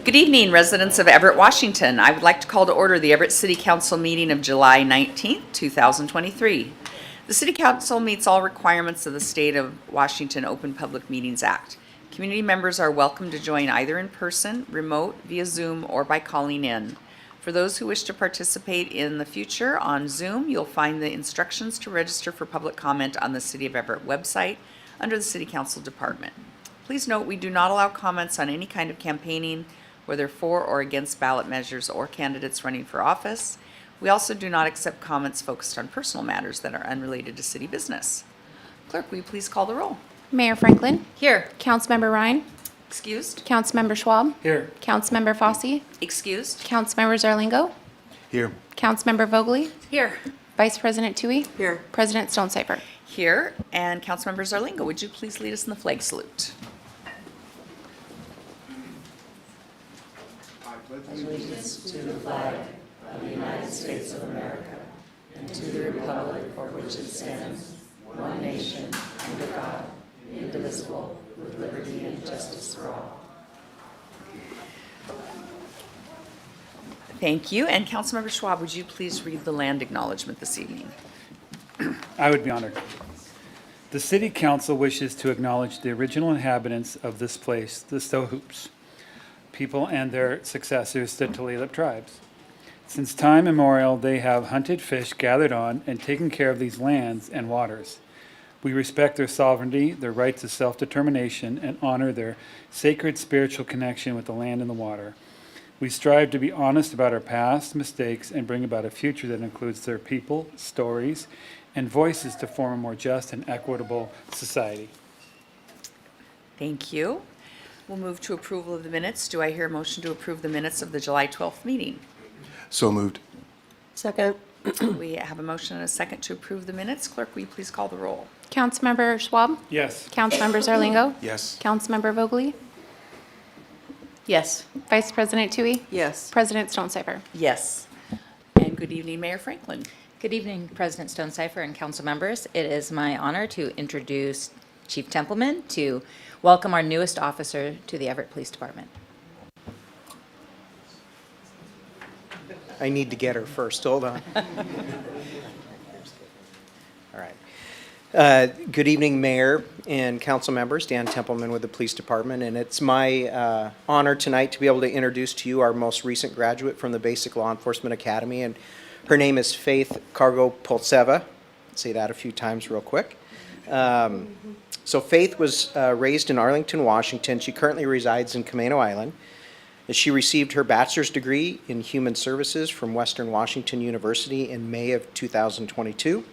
Good evening, residents of Everett, Washington. I would like to call to order the Everett City Council meeting of July 19th, 2023. The City Council meets all requirements of the State of Washington Open Public Meetings Act. Community members are welcome to join either in person, remote, via Zoom, or by calling in. For those who wish to participate in the future on Zoom, you'll find the instructions to register for public comment on the City of Everett website under the City Council Department. Please note we do not allow comments on any kind of campaigning, whether for or against ballot measures or candidates running for office. We also do not accept comments focused on personal matters that are unrelated to city business. Clerk, will you please call the roll? Mayor Franklin. Here. Councilmember Ryan. Excused. Councilmember Schwab. Here. Councilmember Fossey. Excused. Councilmember Zarlingo. Here. Councilmember Vogely. Here. Vice President Tui. Here. President Stonecipher. Here. And Councilmember Zarlingo, would you please lead us in the flag salute? Allegiance to the flag of the United States of America and to the republic for which it stands, one nation, under God, indivisible, with liberty and justice for all. Thank you. And Councilmember Schwab, would you please read the land acknowledgement this evening? I would be honored. The City Council wishes to acknowledge the original inhabitants of this place, the Stohoops people and their successors, the Tulalip tribes. Since time immemorial, they have hunted, fished, gathered on, and taken care of these lands and waters. We respect their sovereignty, their right to self-determination, and honor their sacred spiritual connection with the land and the water. We strive to be honest about our past mistakes and bring about a future that includes their people, stories, and voices to form a more just and equitable society. Thank you. We'll move to approval of the minutes. Do I hear a motion to approve the minutes of the July 12th meeting? So moved. Second. We have a motion and a second to approve the minutes. Clerk, will you please call the roll? Councilmember Schwab. Yes. Councilmember Zarlingo. Yes. Councilmember Vogely. Yes. Vice President Tui. Yes. President Stonecipher. Yes. And good evening, Mayor Franklin. Good evening, President Stonecipher and council members. It is my honor to introduce Chief Templeman to welcome our newest officer to the Everett Police Department. I need to get her first. Hold on. All right. Good evening, Mayor and council members. Dan Templeman with the Police Department, and it's my honor tonight to be able to introduce to you our most recent graduate from the Basic Law Enforcement Academy, and her name is Faith Cargo-Poltseva. Say that a few times real quick. So Faith was raised in Arlington, Washington. She currently resides in Camano Island. She received her bachelor's degree in human services from Western Washington University in May of 2022.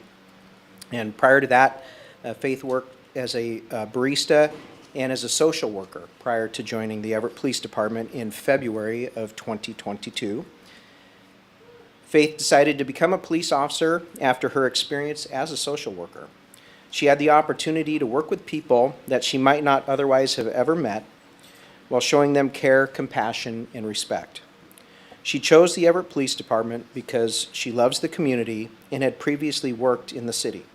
And prior to that, Faith worked as a barista and as a social worker prior to joining the Everett Police Department in February of 2022. Faith decided to become a police officer after her experience as a social worker. She had the opportunity to work with people that she might not otherwise have ever met while showing them care, compassion, and respect. She chose the Everett Police Department because she loves the community and had previously worked in the city.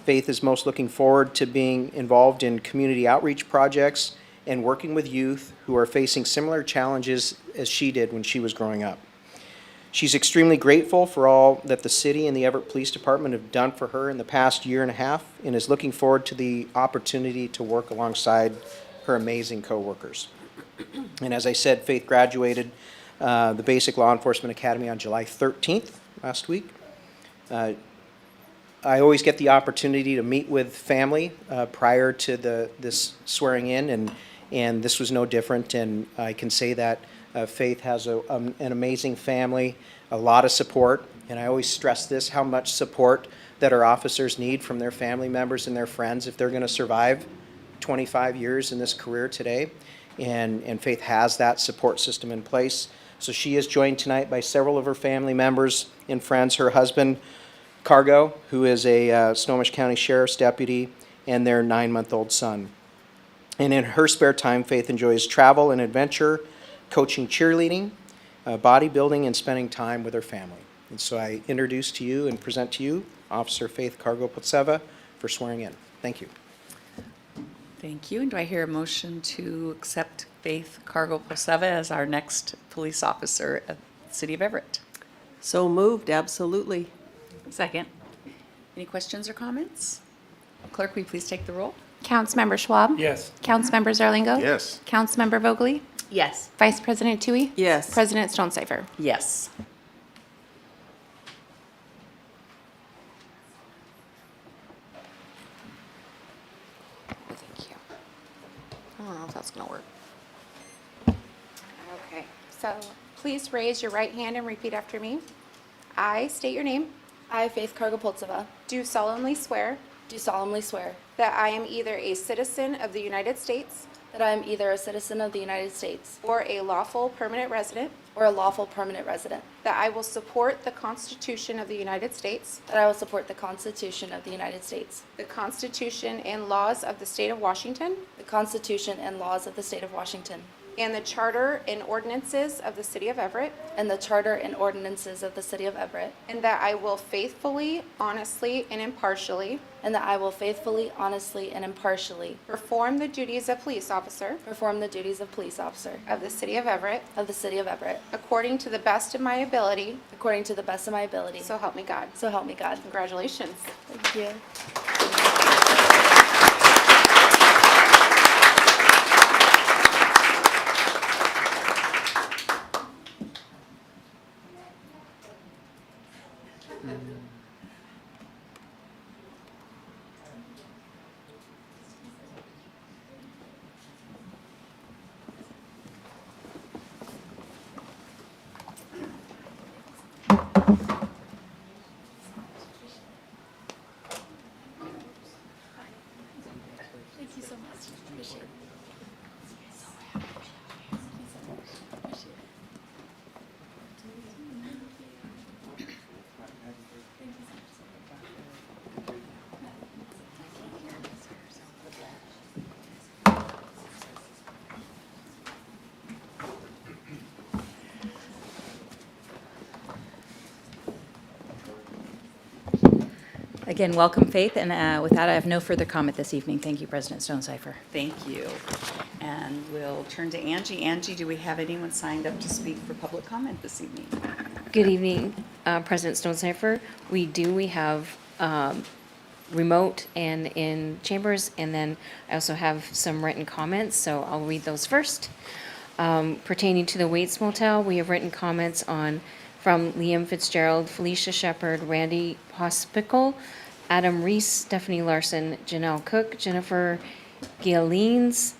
Faith is most looking forward to being involved in community outreach projects and working with youth who are facing similar challenges as she did when she was growing up. She's extremely grateful for all that the city and the Everett Police Department have done for her in the past year and a half, and is looking forward to the opportunity to work alongside her amazing coworkers. And as I said, Faith graduated the Basic Law Enforcement Academy on July 13th last week. I always get the opportunity to meet with family prior to this swearing in, and this was no different, and I can say that Faith has an amazing family, a lot of support, and I always stress this, how much support that our officers need from their family members and their friends if they're going to survive 25 years in this career today, and Faith has that support system in place. So she is joined tonight by several of her family members and friends, her husband, Cargo, who is a Snohomish County Sheriff's deputy, and their 9-month-old son. And in her spare time, Faith enjoys travel and adventure, coaching cheerleading, bodybuilding, and spending time with her family. And so I introduce to you and present to you Officer Faith Cargo-Poltseva for swearing in. Thank you. Thank you. And do I hear a motion to accept Faith Cargo-Poseva as our next police officer of the City of Everett. So moved, absolutely. Second. Any questions or comments? Clerk, will you please take the roll? Councilmember Schwab. Yes. Councilmember Zarlingo. Yes. Councilmember Vogely. Yes. Vice President Tui. Yes. President Stonecipher. Yes. Thank you. I don't know if that's going to work. Okay, so please raise your right hand and repeat after me. I state your name. I, Faith Kargopoltseva, Do solemnly swear do solemnly swear that I am either a citizen of the United States that I am either a citizen of the United States or a lawful permanent resident, or a lawful permanent resident, that I will support the Constitution of the United States, that I will support the Constitution of the United States, the Constitution and laws of the State of Washington, the Constitution and laws of the State of Washington, and the Charter and ordinances of the City of Everett, and the Charter and ordinances of the City of Everett, and that I will faithfully, honestly, and impartially and that I will faithfully, honestly, and impartially perform the duties of police officer perform the duties of police officer of the City of Everett of the City of Everett according to the best of my ability, according to the best of my ability. so help me God. So help me God. Congratulations. Thank you. Again, welcome, Faith, and with that, I have no further comment this evening. Thank you, President Stonecipher. Thank you. And we'll turn to Angie. Angie, do we have anyone signed up to speak for public comment this evening? Good evening, President Stonecipher. We have remote and in chambers, and then I also have some written comments, so I'll read those first. Pertaining to the Waits Motel, we have written comments from Liam Fitzgerald, Felicia Shepard, Randy Hospical, Adam Reese, Stephanie Larson, Janelle Cook, Jennifer Gialines,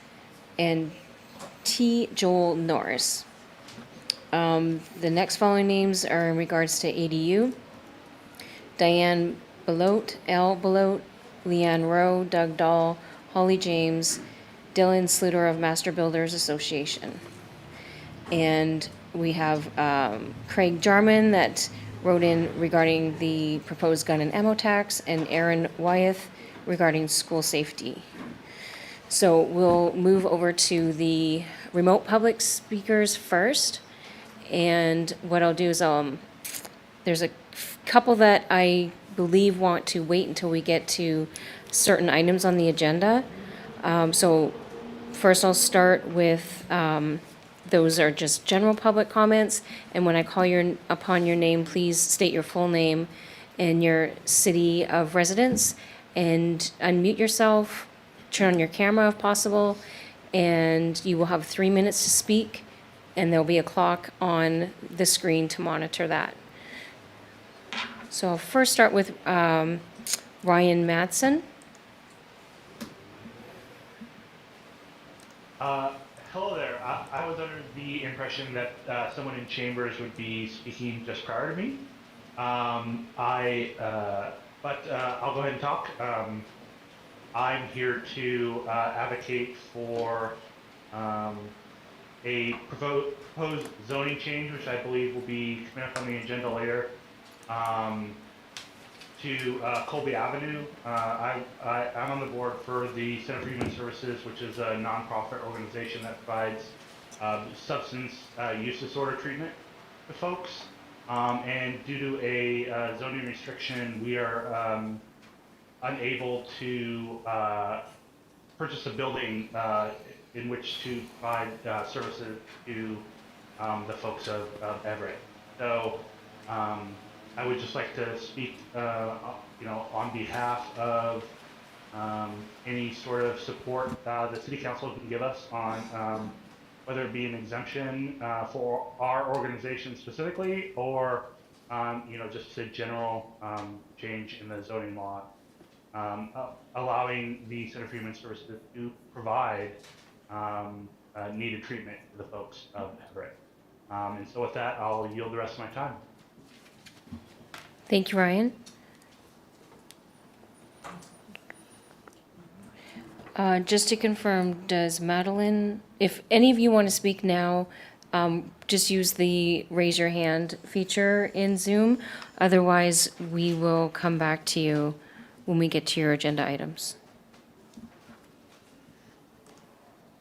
and T. Joel Norris. The next following names are in regards to ADU. Diane Belote, L. Belote, Leanne Rowe, Doug Dahl, Holly James, Dylan Sluter of Master Builders Association. And we have Craig Jarman that wrote in regarding the proposed gun and ammo tax, and Aaron Wyeth regarding school safety. So we'll move over to the remote public speakers first. And what I'll do is there's a couple that I believe want to wait until we get to certain items on the agenda. So first I'll start with, those are just general public comments. And when I call upon your name, please state your full name and your city of residence, and unmute yourself, turn on your camera if possible, and you will have 3 minutes to speak, and there'll be a clock on the screen to monitor that. So I'll first start with Ryan Madsen. Hello there. I was under the impression that someone in chambers would be speaking just prior to me. But I'll go ahead and talk. I'm here to advocate for a proposed zoning change, which I believe will be coming up on the agenda later, to Colby Avenue. I'm on the board for the Center for Human Services, which is a nonprofit organization that provides substance use disorder treatment to folks. And due to a zoning restriction, we are unable to purchase a building in which to provide services to the folks of Everett. So I would just like to speak, on behalf of any sort of support the City Council can give us on whether it be an exemption for our organization specifically, or just a general change in the zoning law, allowing the Center for Human Services to provide needed treatment to the folks of Everett. And so with that, I'll yield the rest of my time. Thank you, Ryan. Just to confirm, does Madeline, if any of you want to speak now, just use the raise your hand feature in Zoom. Otherwise, we will come back to you when we get to your agenda items.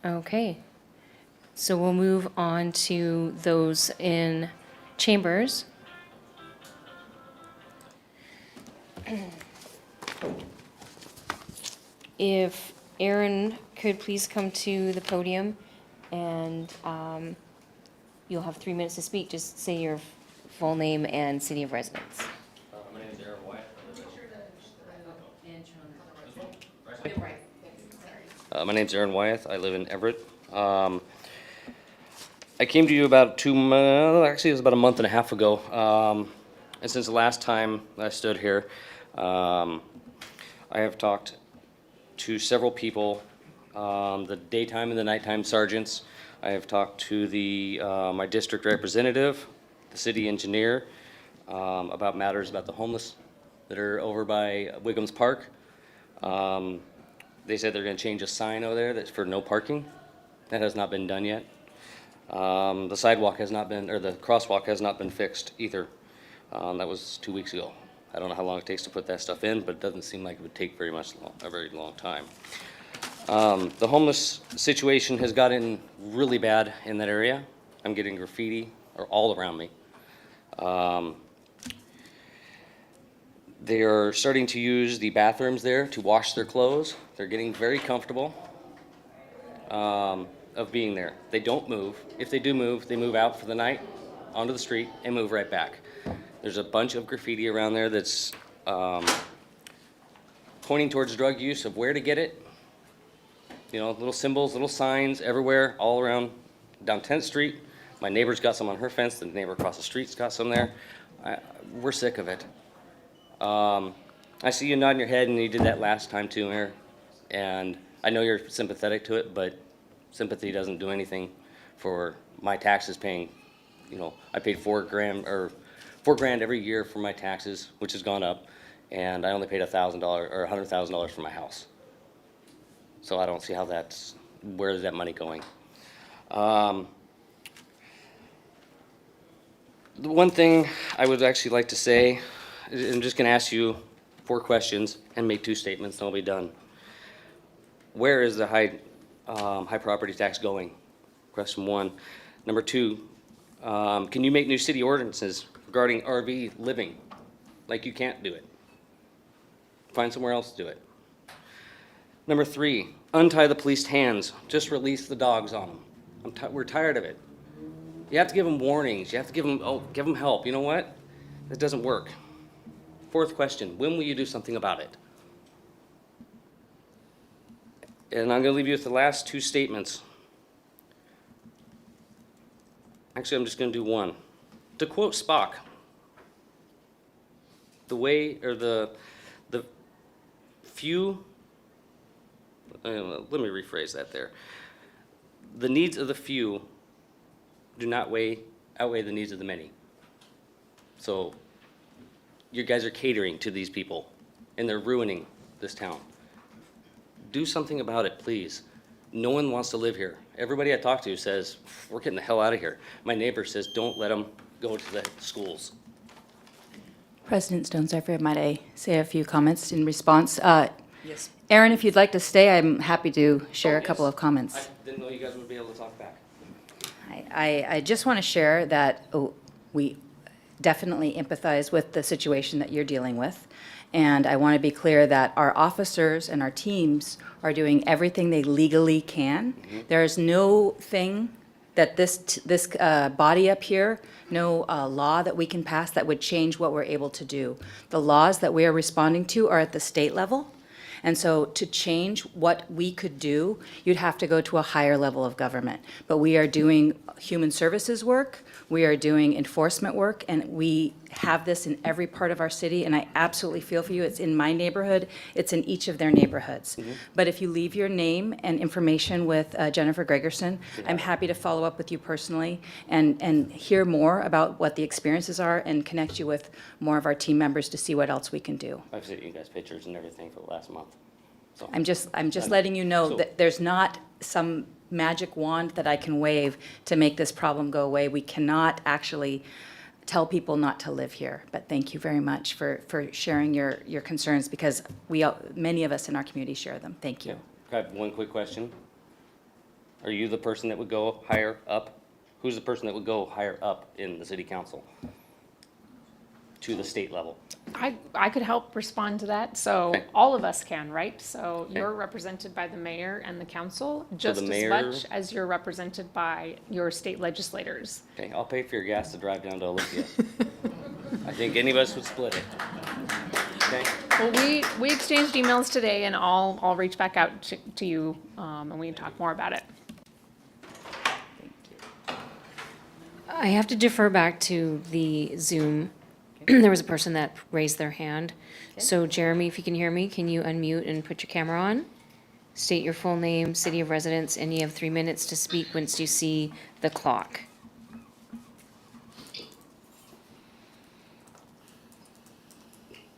Okay. So we'll move on to those in chambers. If Aaron could please come to the podium, and you'll have 3 minutes to speak. Just say your full name and city of residence. My name is Aaron Wyatt. My name's Aaron Wyeth. I live in Everett. I came to you about actually it was about a month and a half ago. And since the last time I stood here, I have talked to several people, the daytime and the nighttime sergeants. I have talked to my district representative, the city engineer, about matters about the homeless that are over by Wiggums Park. They said they're going to change a sign over there that's for no parking. That has not been done yet. The sidewalk has not been, or the crosswalk has not been fixed either. That was 2 weeks ago. I don't know how long it takes to put that stuff in, but it doesn't seem like it would take a very long time. The homeless situation has gotten really bad in that area. I'm getting graffiti all around me. They are starting to use the bathrooms there to wash their clothes. They're getting very comfortable of being there. They don't move. If they do move, they move out for the night onto the street and move right back. There's a bunch of graffiti around there that's pointing towards drug use, of where to get it. You know, little symbols, little signs everywhere, all around down 10th Street. My neighbor's got some on her fence. The neighbor across the street's got some there. We're sick of it. I see you nodding your head, and you did that last time too, Mayor. And I know you're sympathetic to it, but sympathy doesn't do anything for my taxes paying. You know, I paid $4,000 every year for my taxes, which has gone up, and I only paid $1,000 or $100,000 for my house. So I don't see how where is that money going? The one thing I would actually like to say, I'm just going to ask you 4 questions and make 2 statements, and I'll be done. Where is the high property tax going? Question 1. Number 2, can you make new city ordinances regarding RV living? Like, you can't do it. Find somewhere else to do it. Number 3, untie the police hands. Just release the dogs on them. We're tired of it. You have to give them warnings. You have to give them help. You know what? That doesn't work. 4th question, when will you do something about it? And I'm going to leave you with the last 2 statements. Actually, I'm just going to do one. To quote Spock, the few, let me rephrase that there. The needs of the few do not outweigh the needs of the many. So you guys are catering to these people, and they're ruining this town. Do something about it, please. No one wants to live here. Everybody I talk to says, we're getting the hell out of here. My neighbor says, don't let them go to the schools. President Stonecipher, might I say a few comments in response? Yes. Aaron, if you'd like to stay, I'm happy to share a couple of comments. I didn't know you guys would be able to talk back. I just want to share that definitely empathize with the situation that you're dealing with. And I want to be clear that our officers and our teams are doing everything they legally can. There is no thing that this body up here, no law that we can pass that would change what we're able to do. The laws that we are responding to are at the state level. And so to change what we could do, you'd have to go to a higher level of government. But we are doing human services work, we are doing enforcement work, and we have this in every part of our city, and I absolutely feel for you. It's in my neighborhood, it's in each of their neighborhoods. But if you leave your name and information with Jennifer Gregerson, I'm happy to follow up with you personally and hear more about what the experiences are and connect you with more of our team members to see what else we can do. I've sent you guys pictures and everything for the last month. So I'm just letting you know So- that there's not some magic wand that I can wave to make this problem go away. We cannot actually tell people not to live here. But thank you very much for sharing your concerns, because many of us in our community share them. Thank you. I have one quick question. Are you the person that would go higher up? Who's the person that would go higher up in the city council to the state level? I could help respond to that. So Okay. all of us can, right? So Okay. you're represented by the mayor and the council just as mayor- much as you're represented by your state legislators. Okay, I'll pay for your gas to drive down to Olympia. I think any of us would split it. Okay? Well, we exchanged emails today, and I'll reach back out to you, and we can talk more about it. I have to defer back to the Zoom. There was a person that raised their hand. So Jeremy, if you can hear me, can you unmute and put your camera on? State your full name, city of residence, and you have 3 minutes to speak once you see the clock.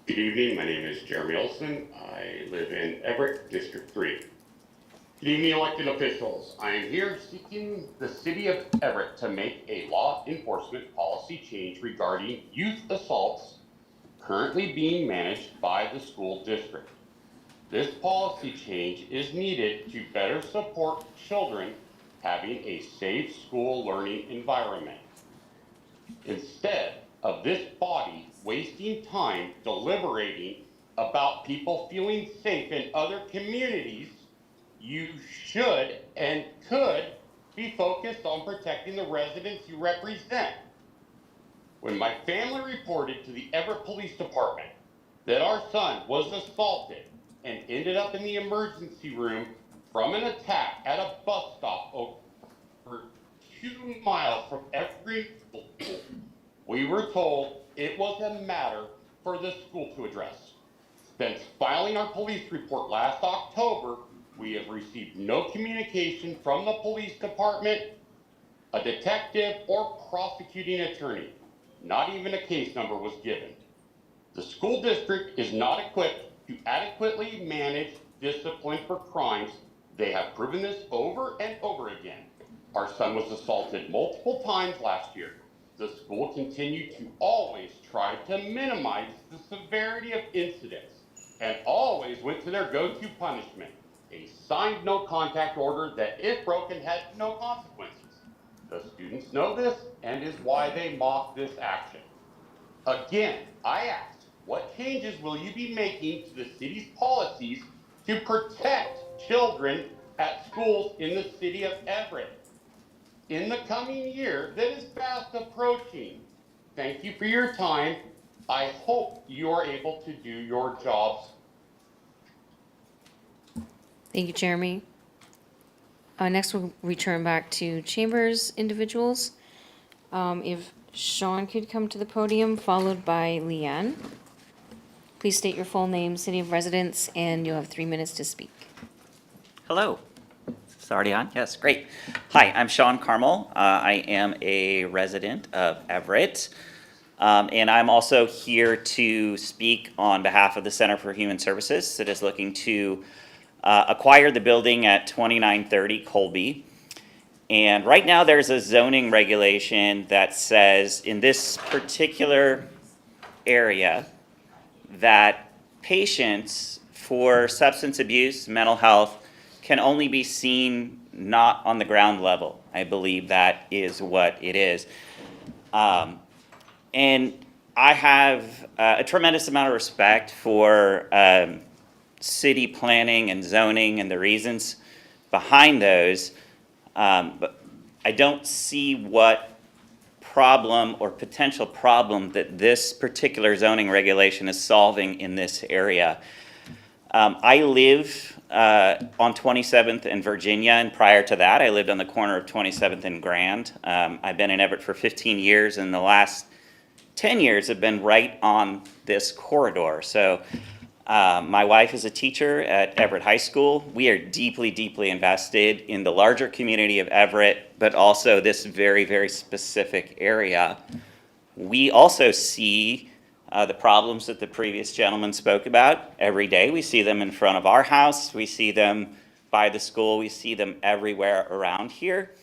Good evening, my name is Jeremy Olson. I live in Everett, District 3. Good evening, elected officials. I am here seeking the city of Everett to make a law enforcement policy change regarding youth assaults currently being managed by the school district. This policy change is needed to better support children having a safe school learning environment. Instead of this body wasting time deliberating about people feeling safe in other communities, you should and could be focused on protecting the residents you represent. When my family reported to the Everett Police Department that our son was assaulted and ended up in the emergency room from an attack at a bus stop over 2 miles from Everett, we were told it was a matter for the school to address. Since filing our police report last October, we have received no communication from the police department, a detective, or prosecuting attorney. Not even a case number was given. The school district is not equipped to adequately manage discipline for crimes. They have proven this over and over again. Our son was assaulted multiple times last year. The school continued to always try to minimize the severity of incidents and always went to their go-to punishment, a signed no contact order that, if broken, had no consequences. The students know this and is why they mock this action. Again, I ask, what changes will you be making to the city's policies to protect children at schools in the city of Everett in the coming year that is fast approaching? Thank you for your time. I hope you are able to do your jobs. Thank you, Jeremy. Next, we'll return back to chambers individuals. If Sean could come to the podium, followed by Leanne. Please state your full name, city of residence, and you'll have 3 minutes to speak. Hello. Is this already on? Yes, great. Hi, I'm Sean Carmel. I am a resident of Everett. And I'm also here to speak on behalf of the Center for Human Services that is looking to acquire the building at 2930 Colby. And right now there's a zoning regulation that says in this particular area that patients for substance abuse, mental health, can only be seen not on the ground level. I believe that is what it is. And And I have a tremendous amount of respect for city planning and zoning and the reasons behind those. But I don't see what problem or potential problem that this particular zoning regulation is solving in this area. I live on 27th and Virginia, and prior to that, I lived on the corner of 27th and Grand. I've been in Everett for 15 years, and the last 10 years have been right on this corridor. So my wife is a teacher at Everett High School. We are deeply, deeply invested in the larger community of Everett, but also this very, very specific area. We also see the problems that the previous gentleman spoke about every day. We see them in front of our house. We see them by the school. We see them everywhere around here.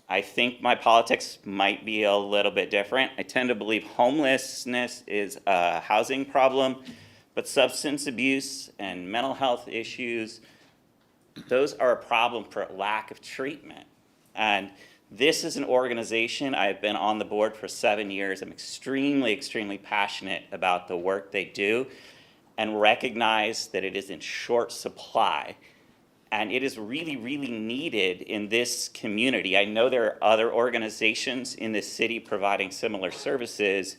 I think my politics might be a little bit different. I tend to believe homelessness is a housing problem, but substance abuse and mental health issues, those are a problem for lack of treatment. And this is an organization, I've been on the board for 7 years. I'm extremely, extremely passionate about the work they do and recognize that it is in short supply. And it is really, really needed in this community. I know there are other organizations in the city providing similar services,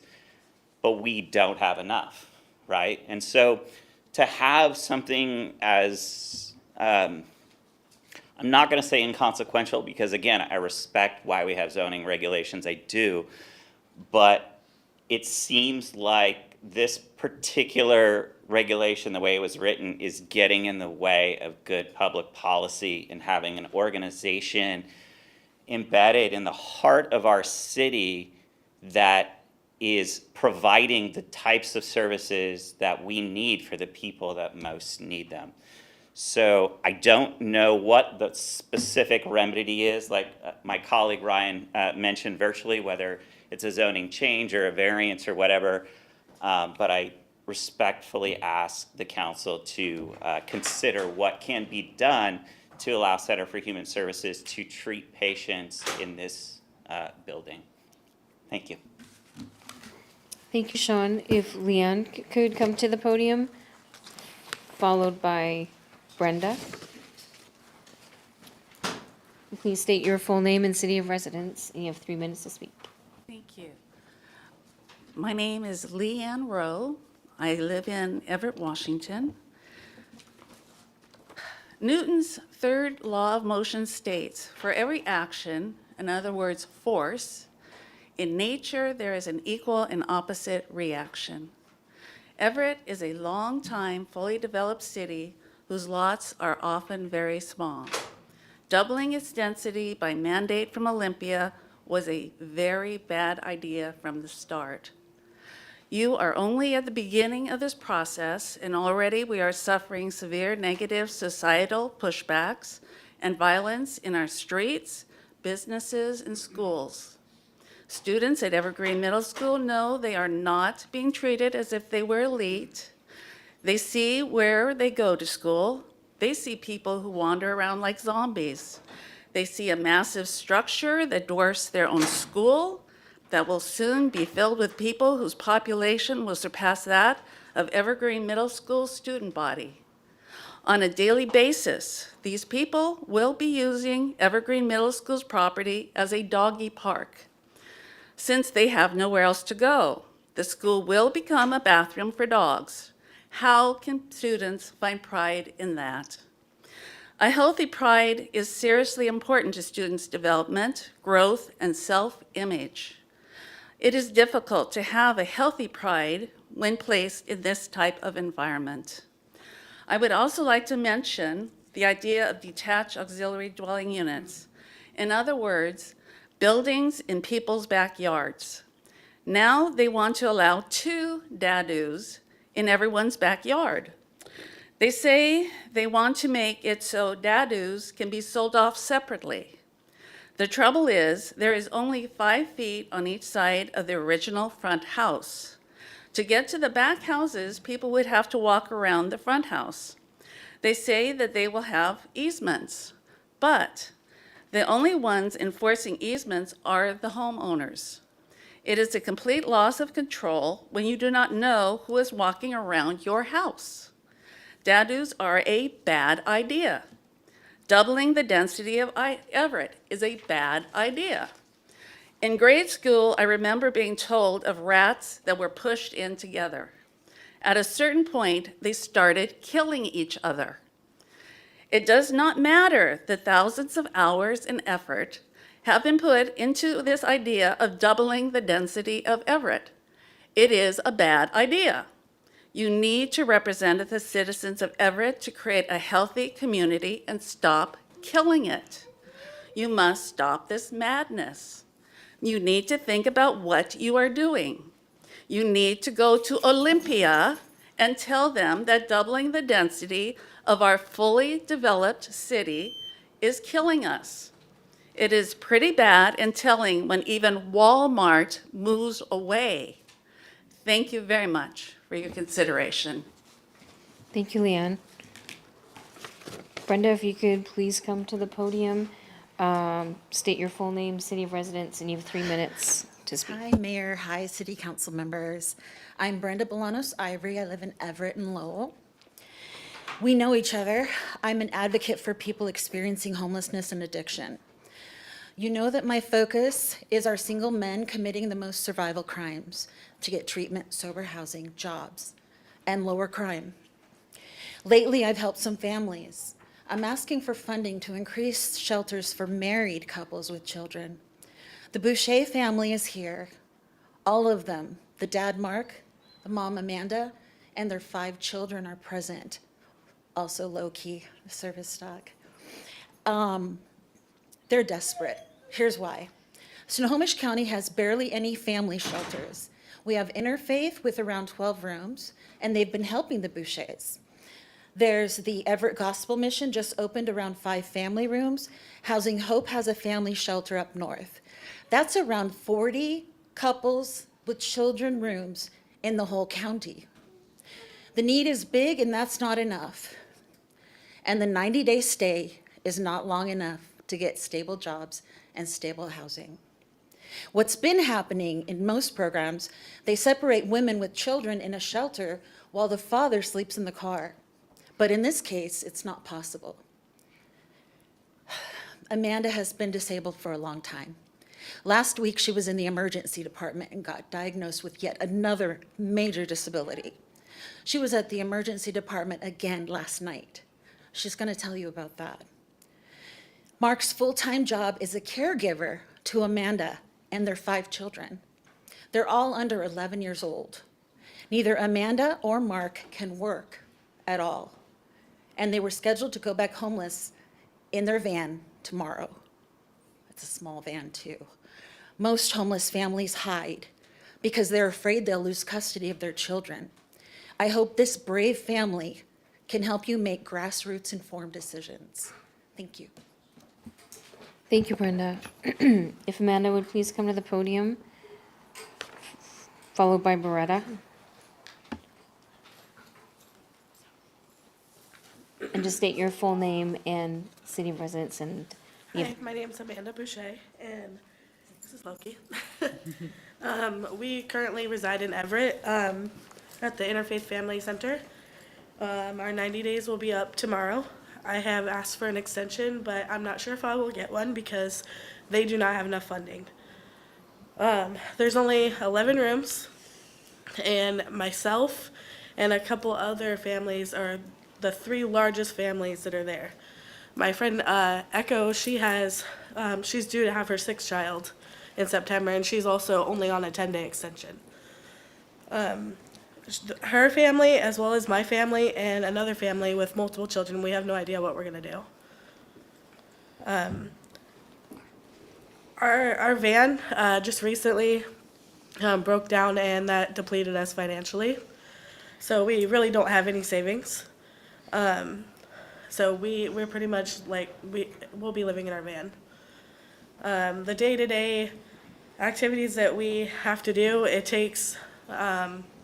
but we don't have enough, right? And so to have something as, I'm not gonna say inconsequential, because again, I respect why we have zoning regulations, I do, but it seems like this particular regulation, the way it was written, is getting in the way of good public policy and having an organization embedded in the heart of our city that is providing the types of services that we need for the people that most need them. So I don't know what the specific remedy is, like my colleague Ryan mentioned virtually, whether it's a zoning change or a variance or whatever, but I respectfully ask the council to consider what can be done to allow Center for Human Services to treat patients in this building. Thank you. Thank you, Sean. If Leanne could come to the podium, followed by Brenda. Please state your full name and city of residence, and you have 3 minutes to speak. Thank you. My name is Leanne Rowe. I live in Everett, Washington. Newton's third law of motion states, for every action, in other words, force, in nature there is an equal and opposite reaction. Everett is a long-time, fully developed city whose lots are often very small. Doubling its density by mandate from Olympia was a very bad idea from the start. You are only at the beginning of this process, and already we are suffering severe negative societal pushbacks and violence in our streets, businesses, and schools. Students at Evergreen Middle School know they are not being treated as if they were elite. They see where they go to school. They see people who wander around like zombies. They see a massive structure that dwarfs their own school, that will soon be filled with people whose population will surpass that of Evergreen Middle School's student body. On a daily basis, these people will be using Evergreen Middle School's property as a doggy park. Since they have nowhere else to go, the school will become a bathroom for dogs. How can students find pride in that? A healthy pride is seriously important to students' development, growth, and self-image. It is difficult to have a healthy pride when placed in this type of environment. I would also like to mention the idea of detached auxiliary dwelling units. In other words, buildings in people's backyards. Now they want to allow 2 dadoos in everyone's backyard. They say they want to make it so dadoos can be sold off separately. The trouble is, there is only 5 feet on each side of the original front house. To get to the back houses, people would have to walk around the front house. They say that they will have easements, but the only ones enforcing easements are the homeowners. It is a complete loss of control when you do not know who is walking around your house. Dadus are a bad idea. Doubling the density of Everett is a bad idea. In grade school, I remember being told of rats that were pushed in together. At a certain point, they started killing each other. It does not matter the thousands of hours and effort have been put into this idea of doubling the density of Everett. It is a bad idea. You need to represent the citizens of Everett to create a healthy community and stop killing it. You must stop this madness. You need to think about what you are doing. You need to go to Olympia and tell them that doubling the density of our fully developed city is killing us. It is pretty bad and telling when even Walmart moves away. Thank you very much for your consideration. Thank you, Leanne. Brenda, if you could please come to the podium, state your full name, city of residence, and you have 3 minutes to speak. Hi, Mayor. Hi, City Council members. I'm Brenda Bolanos Ivory. I live in Everett and Lowell. We know each other. I'm an advocate for people experiencing homelessness and addiction. You know that my focus is our single men committing the most survival crimes to get treatment, sober housing, jobs, and lower crime. Lately, I've helped some families. I'm asking for funding to increase shelters for married couples with children. The Boucher family is here, all of them. The dad, Mark, the mom, Amanda, and their 5 children are present. Also low-key service stock. They're desperate. Here's why. Snohomish County has barely any family shelters. We have Interfaith with around 12 rooms, and they've been helping the Bouchers. There's the Everett Gospel Mission, just opened around 5 family rooms. Housing Hope has a family shelter up north. That's around 40 couples with children rooms in the whole county. The need is big, and that's not enough. And the 90-day stay is not long enough to get stable jobs and stable housing. What's been happening in most programs, they separate women with children in a shelter while the father sleeps in the car. But in this case, it's not possible. Amanda has been disabled for a long time. Last week, she was in the emergency department and got diagnosed with yet another major disability. She was at the emergency department again last night. She's going to tell you about that. Mark's full-time job is a caregiver to Amanda and their 5 children. They're all under 11 years old. Neither Amanda or Mark can work at all, and they were scheduled to go back homeless in their van tomorrow. It's a small van, too. Most homeless families hide because they're afraid they'll lose custody of their children. I hope this brave family can help you make grassroots informed decisions. Thank you. Thank you, Brenda. If Amanda would please come to the podium, followed by Beretta. And just state your full name and city of residence and. Hi, my name's Amanda Boucher, and this is Loki. We currently reside in Everett at the Interfaith Family Center. Our 90 days will be up tomorrow. I have asked for an extension, but I'm not sure if I will get one because they do not have enough funding. There's only 11 rooms, and myself and a couple other families are the 3 largest families that are there. My friend Echo, she's due to have her 6th child in September, and she's also only on a 10-day extension. Her family, as well as my family and another family with multiple children, we have no idea what we're gonna do. Our van just recently broke down, and that depleted us financially. So we really don't have any savings. So we're pretty much like, we'll be living in our van. The day-to-day activities that we have to do, it takes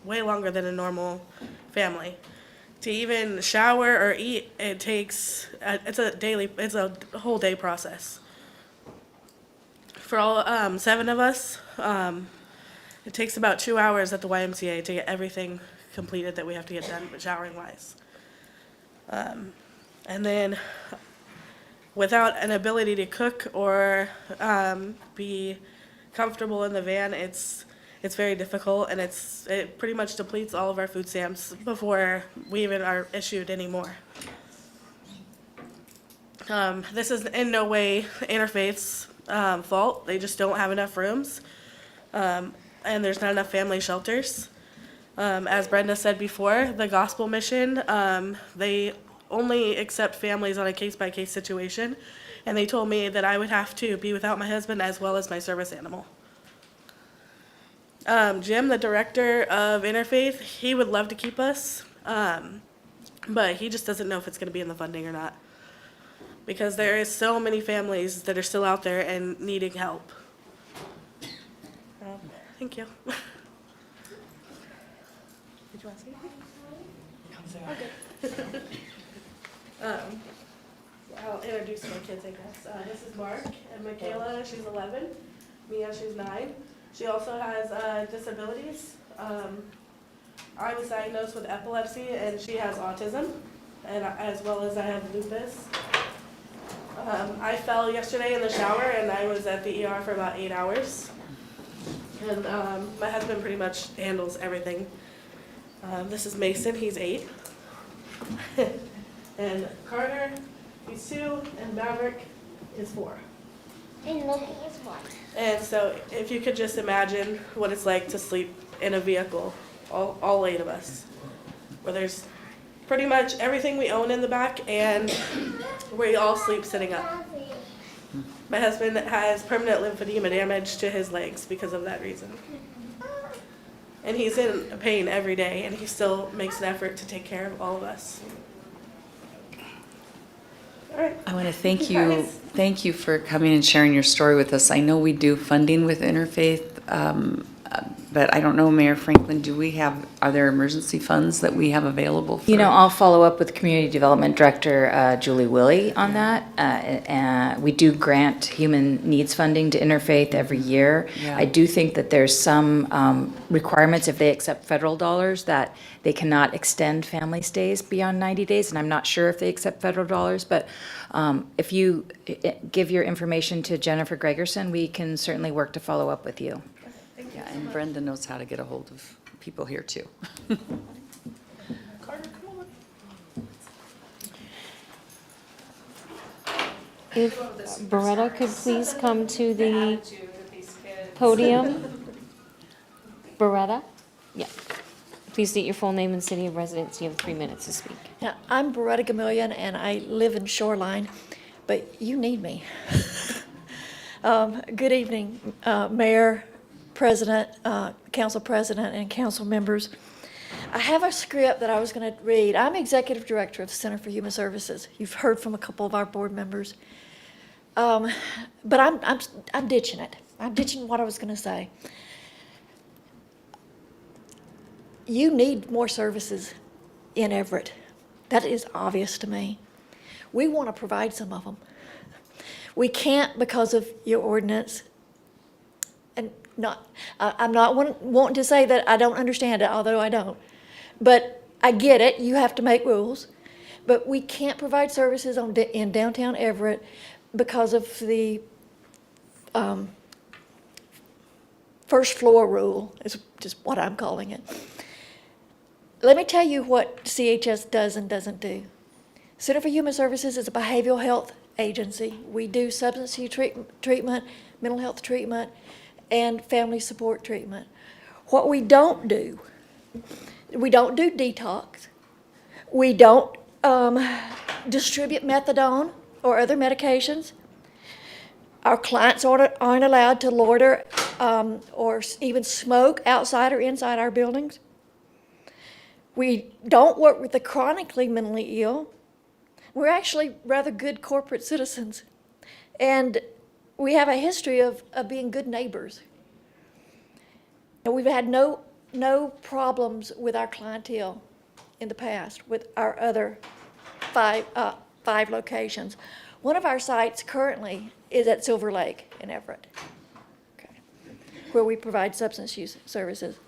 way longer than a normal family. To even shower or eat, it takes, it's a whole day process. For all 7 of us, It takes about 2 hours at the YMCA to get everything completed that we have to get done, showering wise. And then without an ability to cook or be comfortable in the van, it's very difficult, and it pretty much depletes all of our food stamps before we even are issued anymore. This is in no way Interfaith's fault. They just don't have enough rooms, and there's not enough family shelters. As Brenda said before, the gospel mission, they only accept families on a case-by-case situation, and they told me that I would have to be without my husband as well as my service animal. Jim, the director of Interfaith, he would love to keep us, but he just doesn't know if it's going to be in the funding or not, because there is so many families that are still out there and needing help. Thank you. Did you want to say anything? I'll introduce my kids, I guess. This is Mark and Michaela. She's 11. Mia, she's 9. She also has disabilities. I was diagnosed with epilepsy, and she has autism, and as well as I have lupus. I fell yesterday in the shower, and I was at the ER for about 8 hours. And my husband pretty much handles everything. This is Mason, he's 8. And Carter, he's 2, and Maverick is 4. And Loki is 1. And so if you could just imagine what it's like to sleep in a vehicle, all 8 of us, where there's pretty much everything we own in the back, and we all sleep sitting up. My husband has permanent lymphedema damage to his legs because of that reason. And he's in pain every day, and he still makes an effort to take care of all of us. All right. I want to thank you for coming and sharing your story with us. I know we do funding with Interfaith, but I don't know, Mayor Franklin, are there emergency funds that we have available for? You know, I'll follow up with Community Development Director Julie Willie on that. We do grant human needs funding to Interfaith every year. Yeah. I do think that there's some requirements if they accept federal dollars that they cannot extend family stays beyond 90 days, and I'm not sure if they accept federal dollars, but if you give your information to Jennifer Gregerson, we can certainly work to follow up with you. Yeah, and Brenda knows how to get a hold of people here too. Carter, come on. If Beretta could please come to the podium. Beretta? Yeah. Please state your full name and city of residence. You have 3 minutes to speak. Yeah, I'm Beretta Gamillion, and I live in Shoreline, but you need me. Good evening, Mayor, President, Council President, and council members. I have a script that I was going to read. I'm Executive Director of the Center for Human Services. You've heard from a couple of our board members. But I'm ditching it. I'm ditching what I was going to say. You need more services in Everett. That is obvious to me. We want to provide some of them. We can't because of your ordinance. And I'm not wanting to say that I don't understand it, although I don't. But I get it. You have to make rules. But we can't provide services in downtown Everett because of the first floor rule, is just what I'm calling it. Let me tell you what CHS does and doesn't do. Center for Human Services is a behavioral health agency. We do substance use treatment, mental health treatment, and family support treatment. What we don't do detox. We don't distribute methadone or other medications. Our clients aren't allowed to loiter or even smoke outside or inside our buildings. We don't work with the chronically mentally ill. We're actually rather good corporate citizens. And we have a history of being good neighbors. And we've had no problems with our clientele in the past with our other five locations. One of our sites currently is at Silver Lake in Everett. Okay. where we provide substance use services.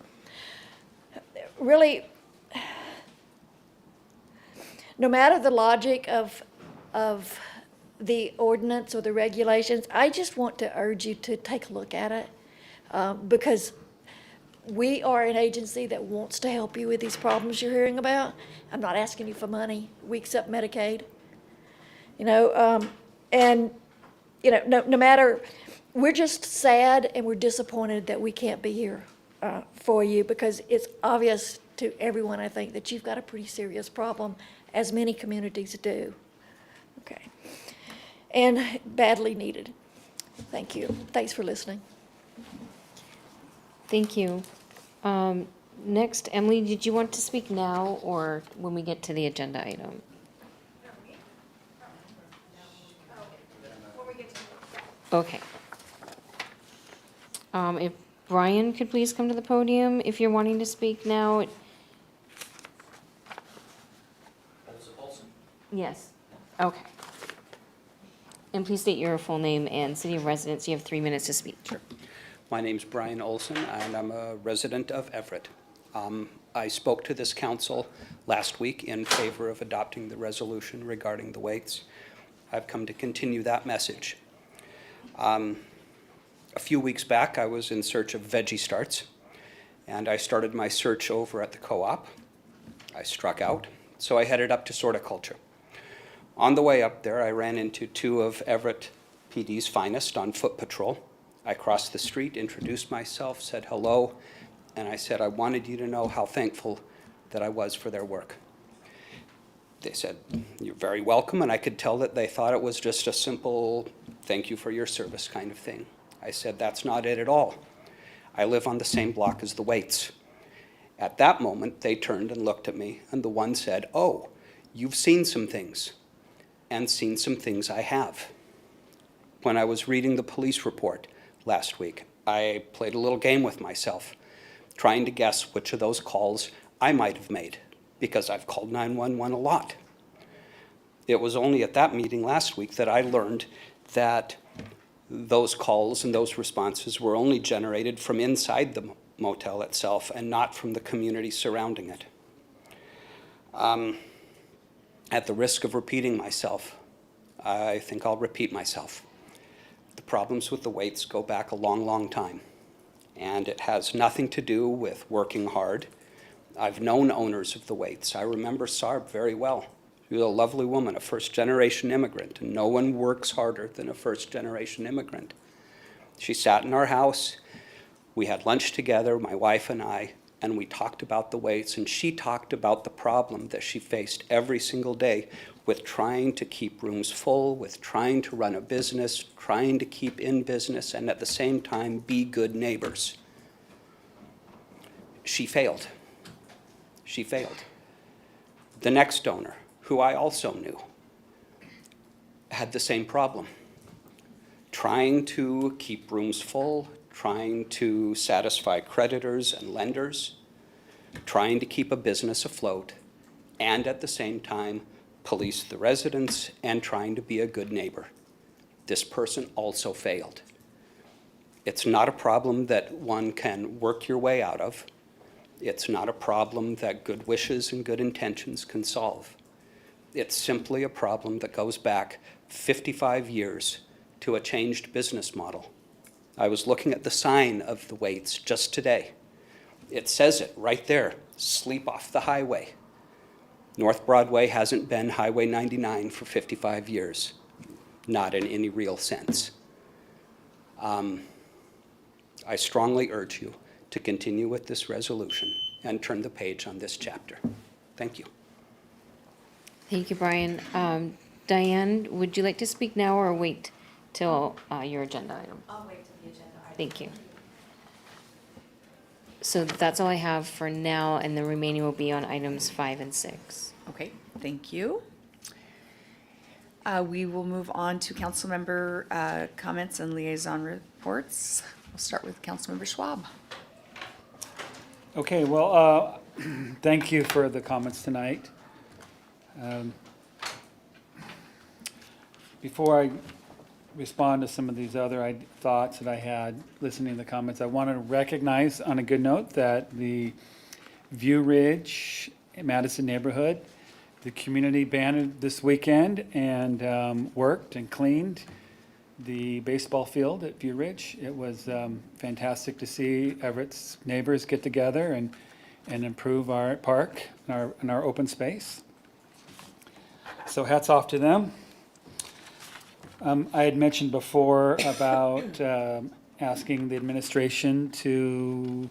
Really, no matter the logic of the ordinance or the regulations, I just want to urge you to take a look at it, because we are an agency that wants to help you with these problems you're hearing about. I'm not asking you for money. We accept Medicaid. And, no matter, we're just sad and we're disappointed that we can't be here for you, because it's obvious to everyone, I think, that you've got a pretty serious problem, as many communities do. Okay. And badly needed. Thank you. Thanks for listening. Thank you. Next, Emily, did you want to speak now or when we get to the agenda item? Okay. If Brian could please come to the podium if you're wanting to speak now. Yes, okay. And please state your full name and city of residence. You have 3 minutes to speak. Sure. My name's Brian Olson, and I'm a resident of Everett. I spoke to this council last week in favor of adopting the resolution regarding the weights. I've come to continue that message. A few weeks back, I was in search of Veggie Starts, and I started my search over at the co-op. I struck out, so I headed up to Sorticulture. On the way up there, I ran into two of Everett PD's finest on foot patrol. I crossed the street, introduced myself, said hello, and I said I wanted you to know how thankful that I was for their work. They said, "You're very welcome," and I could tell that they thought it was just a simple thank you for your service kind of thing. I said, "That's not it at all. I live on the same block as the Waits." At that moment, they turned and looked at me, and the one said, "Oh, you've seen some things," and seen some things I have. When I was reading the police report last week, I played a little game with myself, trying to guess which of those calls I might have made, because I've called 911 a lot. It was only at that meeting last week that I learned that those calls and those responses were only generated from inside the motel itself and not from the community surrounding it. At the risk of repeating myself, I think I'll repeat myself. The problems with the Waits go back a long, long time, and it has nothing to do with working hard. I've known owners of the Waits. I remember Sarb very well. She was a lovely woman, a first-generation immigrant, and no one works harder than a first-generation immigrant. She sat in our house. We had lunch together, my wife and I, and we talked about the Waits, and she talked about the problem that she faced every single day with trying to keep rooms full, with trying to run a business, trying to keep in business, and at the same time be good neighbors. She failed. She failed. The next owner, who I also knew, had the same problem. Trying to keep rooms full, trying to satisfy creditors and lenders, trying to keep a business afloat, and at the same time police the residents and trying to be a good neighbor. This person also failed. It's not a problem that one can work your way out of. It's not a problem that good wishes and good intentions can solve. It's simply a problem that goes back 55 years to a changed business model. I was looking at the sign of the Waits just today. It says it right there, sleep off the highway. North Broadway hasn't been Highway 99 for 55 years, not in any real sense. I strongly urge you to continue with this resolution and turn the page on this chapter. Thank you. Thank you, Brian. Diane, would you like to speak now or wait till your agenda item? I'll wait till the agenda item. Thank you. So that's all I have for now, and the remaining will be on items 5 and 6. Okay, thank you. We will move on to council member comments and liaison reports. We'll start with Councilmember Schwab. Okay, well, thank you for the comments tonight. Before I respond to some of these other thoughts that I had listening to the comments. I want to recognize on a good note that the View Ridge, Madison neighborhood, the community banded this weekend and worked and cleaned the baseball field at View Ridge. It was fantastic to see Everett's neighbors get together and improve our park and our open space. So hats off to them. I had mentioned before about asking the administration to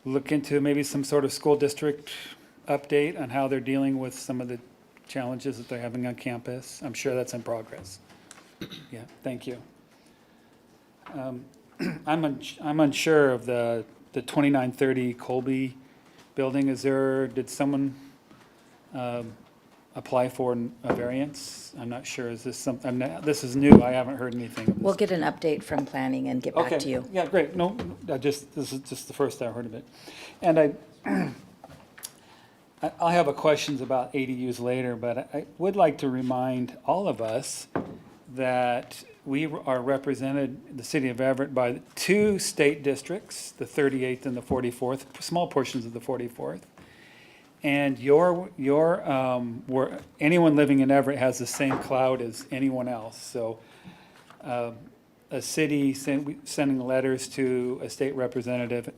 look into maybe some sort of school district update on how they're dealing with some of the challenges that they're having on campus. I'm sure that's in progress. Yeah, thank you. I'm unsure of the 2930 Colby building. Did someone apply for a variance? I'm not sure. Is this this is new. I haven't heard anything of this. We'll get an update from planning and get back to you. Yeah, great. No, this is just the first I heard of it. And I'll have a questions about ADUs later, but I would like to remind all of us that we are represented, the city of Everett, by 2 state districts, the 38th and the 44th, small portions of the 44th. And anyone living in Everett has the same clout as anyone else. So a city sending letters to a state representative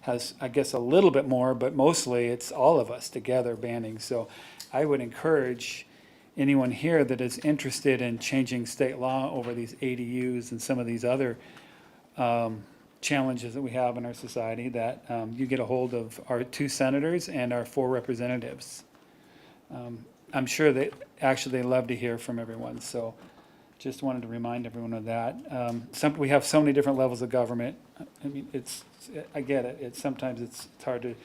has, I guess, a little bit more, but mostly it's all of us together banding. So I would encourage anyone here that is interested in changing state law over these ADUs and some of these other challenges that we have in our society, that you get a hold of our 2 senators and our 4 representatives. I'm sure they love to hear from everyone, so just wanted to remind everyone of that. We have so many different levels of government. I mean, I get it. Sometimes it's hard to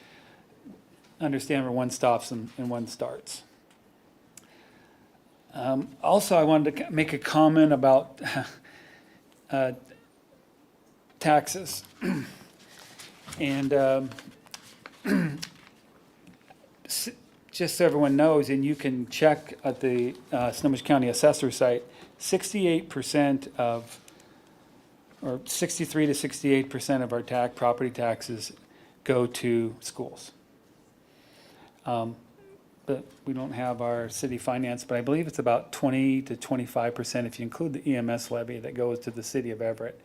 understand where one stops and one starts. Also, I wanted to make a comment about taxes. And just so everyone knows, and you can check at the Snohomish County Assessor site, 68% of, or 63 to 68% of our property taxes go to schools. But we don't have our city finance, but I believe it's about 20 to 25% if you include the EMS levy that goes to the city of Everett.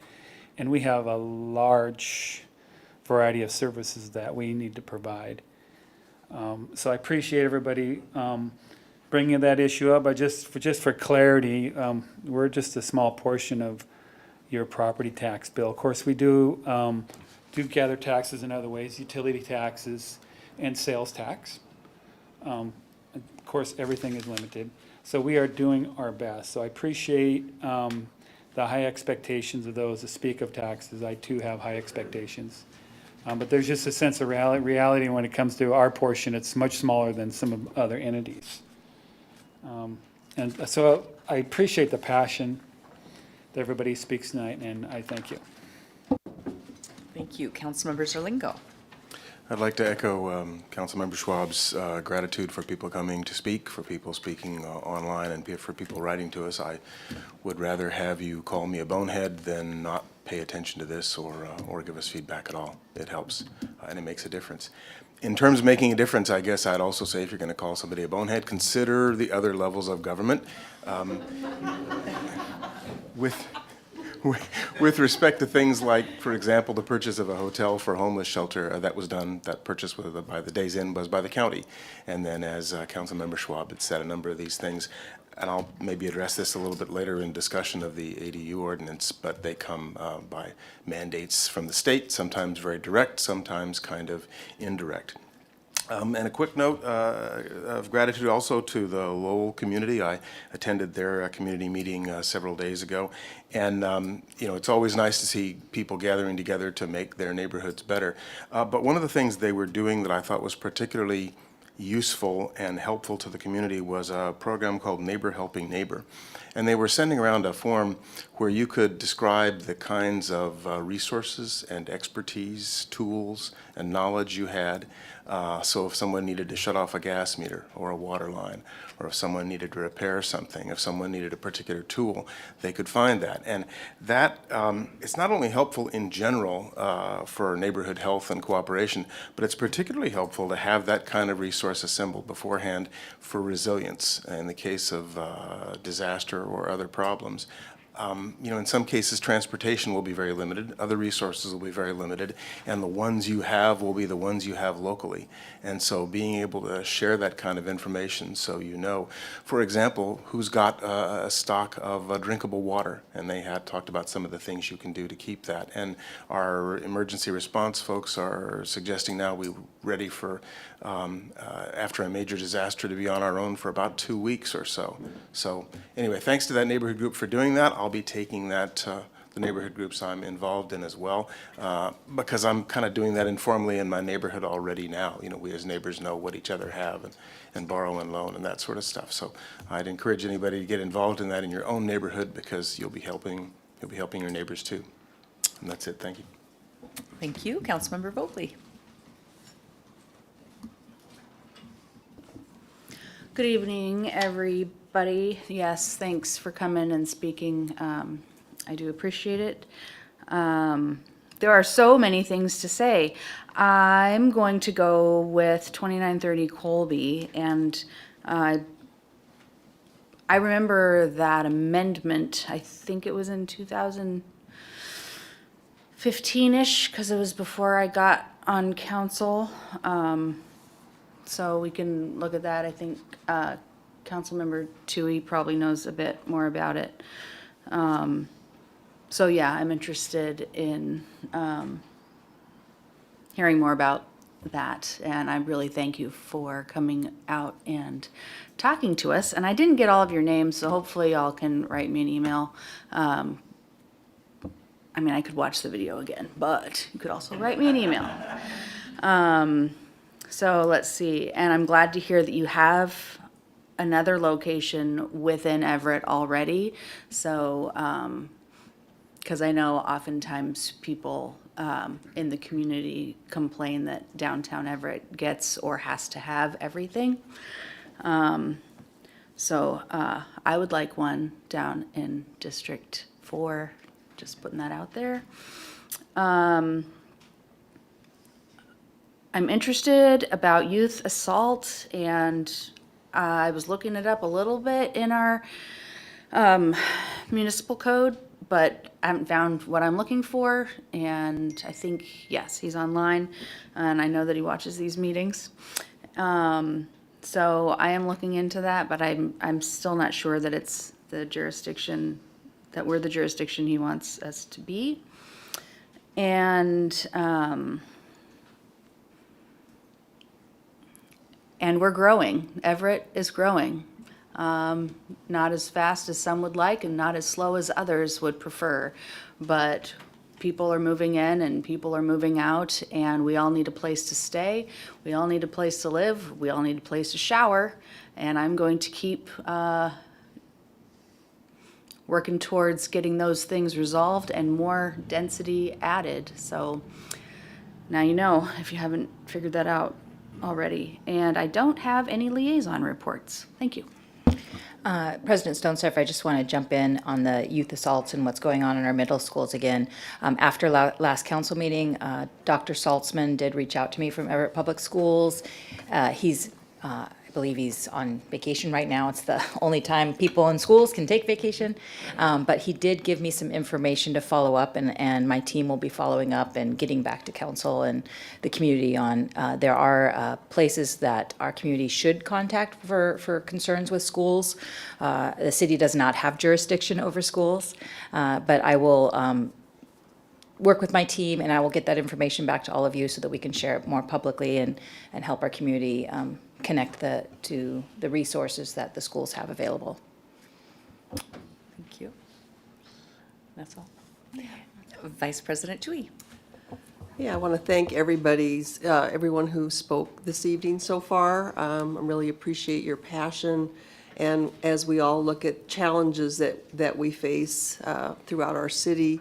And we have a large variety of services that we need to provide. So I appreciate everybody bringing that issue up. Just for clarity, we're just a small portion of your property tax bill. Of course, we do gather taxes in other ways, utility taxes and sales tax. Of course, everything is limited. So we are doing our best. So I appreciate the high expectations of those that speak of taxes. I too have high expectations. But there's just a sense of reality when it comes to our portion. It's much smaller than some of other entities. And so I appreciate the passion that everybody speaks tonight, and I thank you. Thank you. Councilmember Zerlingo. I'd like to echo Councilmember Schwab's gratitude for people coming to speak, for people speaking online, and for people writing to us. I would rather have you call me a bonehead than not pay attention to this or give us feedback at all. It helps, and it makes a difference. In terms of making a difference, I guess I'd also say if you're going to call somebody a bonehead, consider the other levels of government. With respect to things like, for example, the purchase of a hotel for a homeless shelter, that purchase by the Days Inn was by the county. And then as Councilmember Schwab had said, a number of these things, and I'll maybe address this a little bit later in discussion of the ADU ordinance, but they come by mandates from the state, sometimes very direct, sometimes kind of indirect. And a quick note of gratitude also to the Lowell community. I attended their community meeting several days ago. And, it's always nice to see people gathering together to make their neighborhoods better. But one of the things they were doing that I thought was particularly useful and helpful to the community was a program called Neighbor Helping Neighbor. And they were sending around a form where you could describe the kinds of resources and expertise, tools, and knowledge you had So if someone needed to shut off a gas meter or a water line, or if someone needed to repair something, if someone needed a particular tool, they could find that. And that it's not only helpful in general for neighborhood health and cooperation, but it's particularly helpful to have that kind of resource assembled beforehand for resilience in the case of disaster or other problems. In some cases, transportation will be very limited, other resources will be very limited, and the ones you have will be the ones you have locally. And so being able to share that kind of information so you know, for example, who's got a stock of drinkable water, and they had talked about some of the things you can do to keep that. And our emergency response folks are suggesting now we're ready for, after a major disaster, to be on our own for about 2 weeks or so. So anyway, thanks to that neighborhood group for doing that. I'll be taking that to the neighborhood groups I'm involved in as well, because I'm kind of doing that informally in my neighborhood already now. We as neighbors know what each other have and borrow and loan and that sort of stuff. So I'd encourage anybody to get involved in that in your own neighborhood, because you'll be helping your neighbors too. And that's it. Thank you. Thank you. Councilmember Vogely. Good evening, everybody. Yes, thanks for coming and speaking. I do appreciate it. There are so many things to say. I'm going to go with 2930 Colby, and I remember that amendment. I think it was in 2015-ish, because it was before I got on council. So we can look at that. I think Councilmember Tui probably knows a bit more about it. So yeah, I'm interested in hearing more about that. And I really thank you for coming out and talking to us. And I didn't get all of your names, so hopefully y'all can write me an email. I mean, I could watch the video again, but you could also write me an email. So let's see, and I'm glad to hear that you have another location within Everett already. So, because I know oftentimes people in the community complain that downtown Everett gets or has to have everything. So I would like one down in District 4, just putting that out there. I'm interested about youth assault, and I was looking it up a little bit in our municipal code, but I haven't found what I'm looking for. And I think, yes, he's online, and I know that he watches these meetings. So I am looking into that, but I'm still not sure that it's the jurisdiction, that we're the jurisdiction he wants us to be. And we're growing. Everett is growing. Not as fast as some would like and not as slow as others would prefer. But people are moving in and people are moving out, and we all need a place to stay. We all need a place to live. We all need a place to shower. And I'm going to keep working towards getting those things resolved and more density added. So now you know, if you haven't figured that out already. And I don't have any liaison reports. Thank you. President Stonecipher, I just want to jump in on the youth assaults and what's going on in our middle schools again. After last council meeting, Dr. Saltzman did reach out to me from Everett Public Schools. I believe he's on vacation right now. It's the only time people in schools can take vacation. But he did give me some information to follow up, and my team will be following up and getting back to council and the community on. There are places that our community should contact for concerns with schools. The city does not have jurisdiction over schools, but I will work with my team, and I will get that information back to all of you so that we can share it more publicly and help our community connect to the resources that the schools have available. Thank you. That's all. Vice President Tui. Yeah, I want to thank everyone who spoke this evening so far. I really appreciate your passion. And as we all look at challenges that we face throughout our city,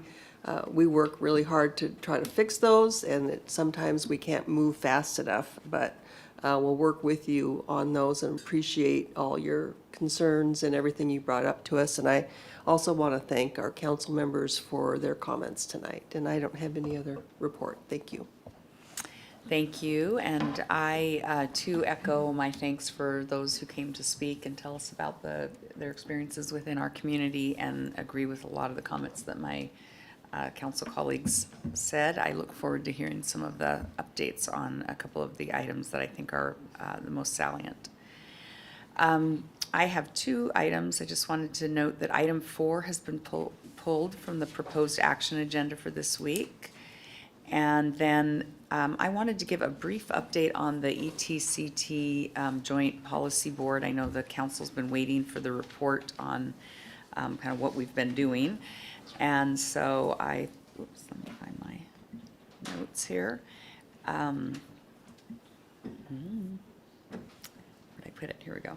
We work really hard to try to fix those, and sometimes we can't move fast enough, but we'll work with you on those and appreciate all your concerns and everything you brought up to us. And I also want to thank our council members for their comments tonight. And I don't have any other report. Thank you. Thank you, and I too echo my thanks for those who came to speak and tell us about their experiences within our community, and agree with a lot of the comments that my council colleagues said. I look forward to hearing some of the updates on a couple of the items that I think are the most salient. I have 2 items. I just wanted to note that item 4 has been pulled from the proposed action agenda for this week. And then I wanted to give a brief update on the ETCT Joint Policy Board. I know the council's been waiting for the report on kind of what we've been doing. And so let me find my notes here. Where'd I put it? Here we go.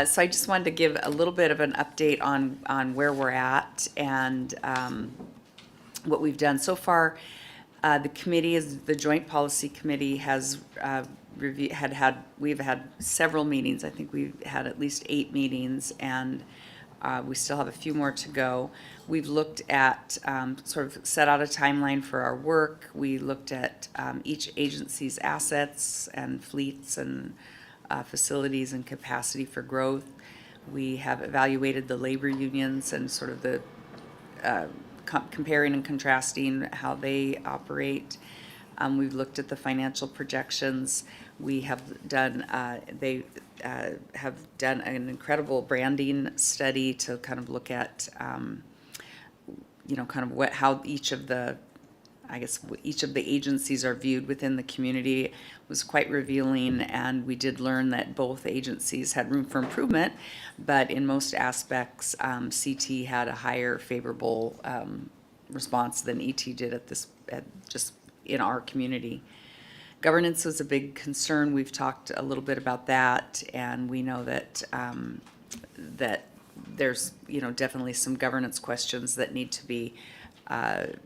So I just wanted to give a little bit of an update on where we're at and what we've done so far. The Joint Policy Committee has we've had several meetings. I think we've had at least 8 meetings, and we still have a few more to go. We've looked at, sort of set out a timeline for our work. We looked at each agency's assets and fleets and facilities and capacity for growth. We have evaluated the labor unions and sort of the comparing and contrasting how they operate. We've looked at the financial projections. We have done, have done an incredible branding study to kind of look at, kind of how each of the agencies are viewed within the community. It was quite revealing, and we did learn that both agencies had room for improvement, but in most aspects, CT had a higher favorable response than ET did just in our community. Governance was a big concern. We've talked a little bit about that, and we know that that there's definitely some governance questions that need to be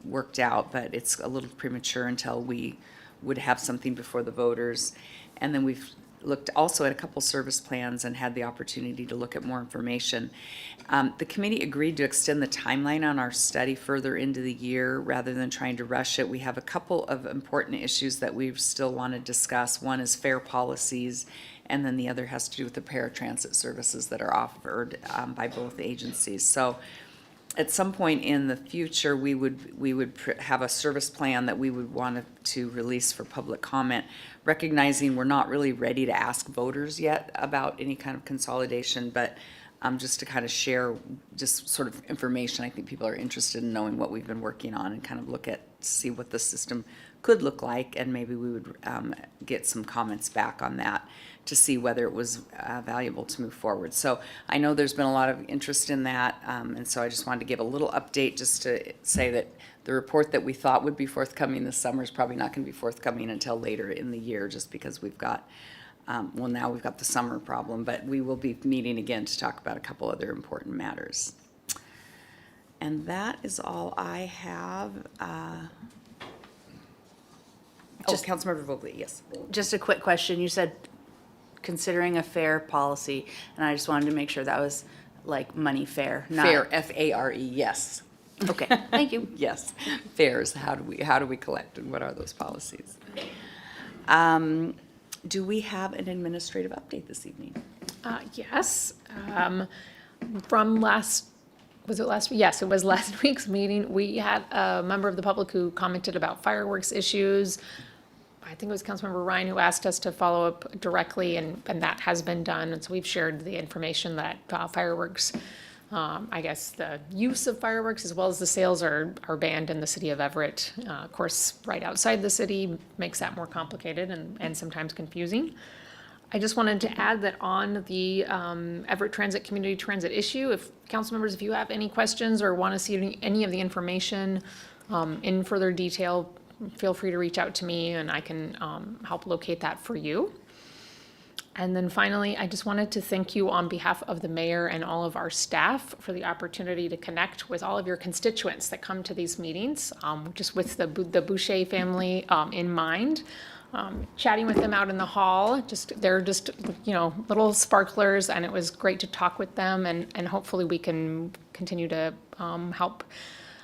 worked out, but it's a little premature until we would have something before the voters. And then we've looked also at a couple service plans and had the opportunity to look at more information. The committee agreed to extend the timeline on our study further into the year rather than trying to rush it. We have a couple of important issues that we still want to discuss. One is fare policies, and then the other has to do with the paratransit services that are offered by both agencies. So at some point in the future, we would have a service plan that we would want to release for public comment, recognizing we're not really ready to ask voters yet about any kind of consolidation, but just to kind of share just sort of information. I think people are interested in knowing what we've been working on and kind of see what the system could look like, and maybe we would get some comments back on that to see whether it was valuable to move forward. So I know there's been a lot of interest in that, and so I just wanted to give a little update just to say that the report that we thought would be forthcoming this summer is probably not going to be forthcoming until later in the year, just because we've got, now we've got the summer problem, but we will be meeting again to talk about a couple other important matters. And that is all I have. Councilmember Vogel, yes. Just a quick question. You said considering a fair policy, and I just wanted to make sure that was like money fair, not Fair, F-A-R-E, yes. Okay, thank you. Yes, fares, how do we collect, and what are those policies? Do we have an administrative update this evening? Yes. From yes, it was last week's meeting. We had a member of the public who commented about fireworks issues. I think it was Councilmember Ryan who asked us to follow up directly, and that has been done. And so we've shared the information that fireworks, I guess the use of fireworks as well as the sales are banned in the city of Everett. Of course, right outside the city makes that more complicated and sometimes confusing. I just wanted to add that on the Everett Transit Community Transit issue, if council members, if you have any questions or want to see any of the information in further detail, feel free to reach out to me and I can help locate that for you. And then finally, I just wanted to thank you on behalf of the mayor and all of our staff for the opportunity to connect with all of your constituents that come to these meetings, just with the Boucher family in mind. Chatting with them out in the hall, they're just, little sparklers, and it was great to talk with them, and hopefully we can continue to help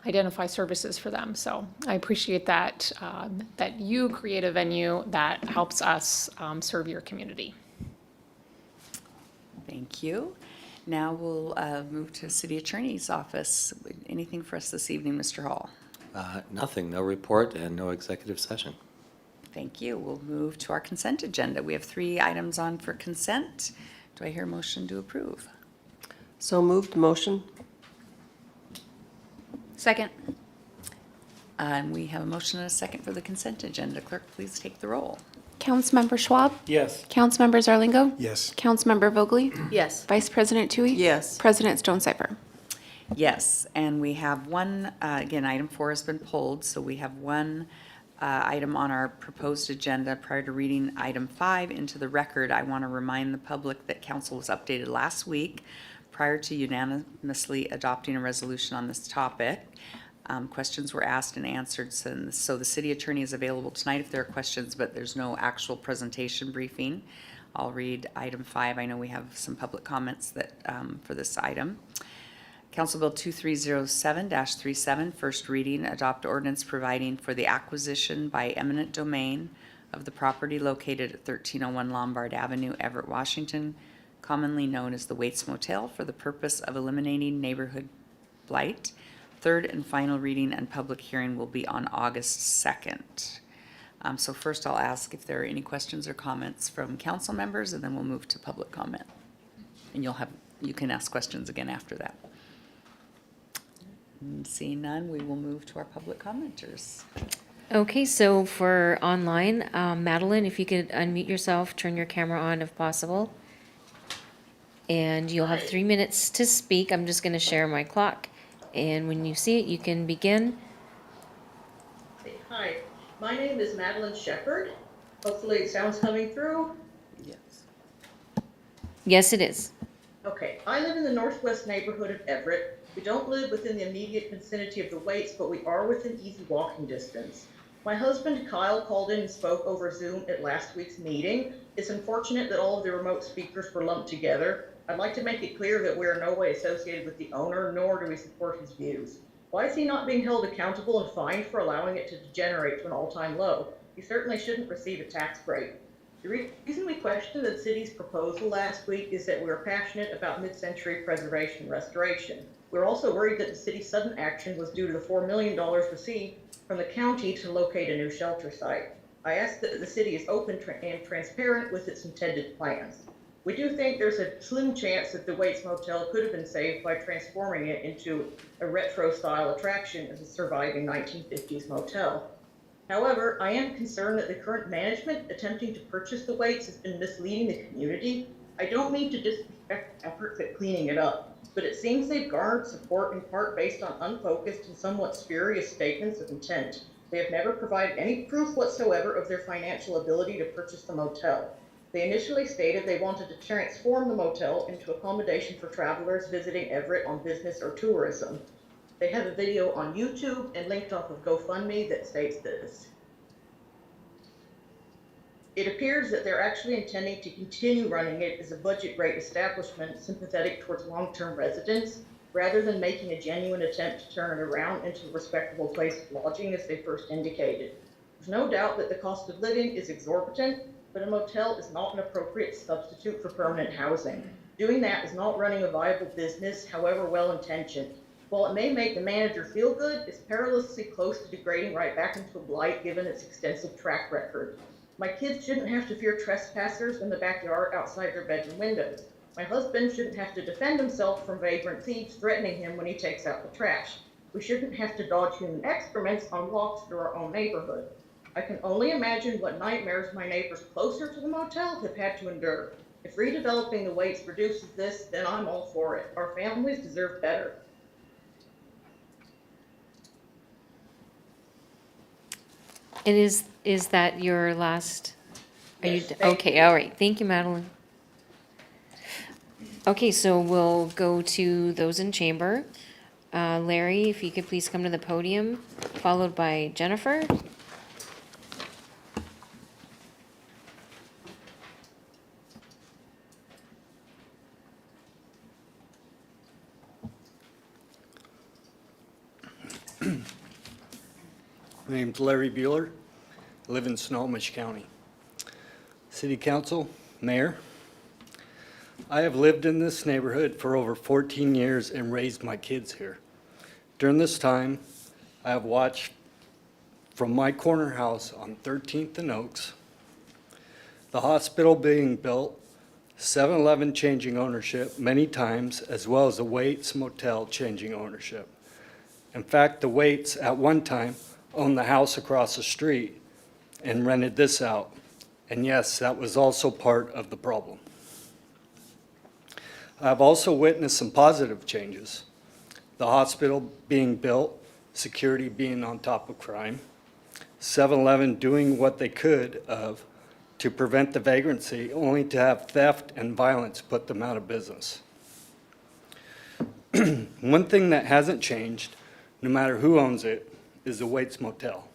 identify services for them. So I appreciate that, that you create a venue that helps us serve your community. Thank you. Now we'll move to City Attorney's Office. Anything for us this evening, Mr. Hall? Nothing, no report and no executive session. Thank you. We'll move to our consent agenda. We have 3 items on for consent. Do I hear a motion to approve? So moved. Motion. Second. And we have a motion and a second for the consent agenda. Clerk, please take the roll. Councilmember Schwab? Yes. Councilmember Zarlingo? Yes. Councilmember Vogely? Yes. Vice President Tui? Yes. President Stonecipher? Yes, and we have one, again, item 4 has been pulled, so we have one item on our proposed agenda. Prior to reading item 5 into the record, I want to remind the public that council was updated last week prior to unanimously adopting a resolution on this topic. Questions were asked and answered, so the city attorney is available tonight if there are questions, but there's no actual presentation briefing. I'll read item 5. I know we have some public comments that for this item. Council Bill 2307-37, first reading, adopt ordinance providing for the acquisition by eminent domain of the property located at 1301 Lombard Avenue, Everett, Washington, commonly known as the Waits Motel, for the purpose of eliminating neighborhood blight. Third and final reading and public hearing will be on August 2nd. So first I'll ask if there are any questions or comments from council members, and then we'll move to public comment. And you can ask questions again after that. Seeing none, we will move to our public commenters. Okay, so for online, Madeline, if you could unmute yourself, turn your camera on if possible. And you'll have 3 minutes to speak. I'm just going to share my clock. And when you see it, you can begin. Hi, my name is Madeline Shepherd. Hopefully it sounds coming through. Yes. Yes, it is. Okay, I live in the northwest neighborhood of Everett. We don't live within the immediate vicinity of the Waits, but we are within easy walking distance. My husband Kyle called in and spoke over Zoom at last week's meeting. It's unfortunate that all of the remote speakers were lumped together. I'd like to make it clear that we are in no way associated with the owner, nor do we support his views. Why is he not being held accountable and fined for allowing it to degenerate to an all-time low? He certainly shouldn't receive a tax break. The reason we questioned the city's proposal last week is that we're passionate about mid-century preservation and restoration. We're also worried that the city's sudden action was due to the $4 million received from the county to locate a new shelter site. I ask that the city is open and transparent with its intended plans. We do think there's a slim chance that the Waits Motel could have been saved by transforming it into a retro-style attraction as a surviving 1950s motel. However, I am concerned that the current management attempting to purchase the Waits has been misleading the community. I don't mean to disrespect efforts at cleaning it up, but it seems they've garnered support in part based on unfocused and somewhat spurious statements of intent. They have never provided any proof whatsoever of their financial ability to purchase the motel. They initially stated they wanted to transform the motel into accommodation for travelers visiting Everett on business or tourism. They have a video on YouTube and linked off of GoFundMe that states this. It appears that they're actually intending to continue running it as a budget rate establishment sympathetic towards long-term residents, rather than making a genuine attempt to turn it around into a respectable place of lodging as they first indicated. There's no doubt that the cost of living is exorbitant, but a motel is not an appropriate substitute for permanent housing. Doing that is not running a viable business, however well-intentioned. While it may make the manager feel good, it's perilously close to degrading right back into a blight given its extensive track record. My kids shouldn't have to fear trespassers in the backyard outside their bedroom windows. My husband shouldn't have to defend himself from vagrant thieves threatening him when he takes out the trash. We shouldn't have to dodge human excrements on walks through our own neighborhood. I can only imagine what nightmares my neighbors closer to the motel have had to endure. If redeveloping the Waits reduces this, then I'm all for it. Our families deserve better. And is that your last? Are Yes, you thank okay? you. All right. Thank you, Madeline. Okay, so we'll go to those in chamber. Larry, if you could please come to the podium, followed by Jennifer. My name's Larry Bueller. I live in Snohomish County. City Council, Mayor, I have lived in this neighborhood for over 14 years and raised my kids here. During this time, I have watched from my corner house on 13th and Oaks, the hospital being built, 7-Eleven changing ownership many times, as well as the Waits Motel changing ownership. In fact, the Waits at one time owned the house across the street and rented this out. And yes, that was also part of the problem. I've also witnessed some positive changes. The hospital being built, security being on top of crime, 7-Eleven doing what they could to prevent the vagrancy, only to have theft and violence put them out of business. One thing that hasn't changed, no matter who owns it, is the Waits Motel.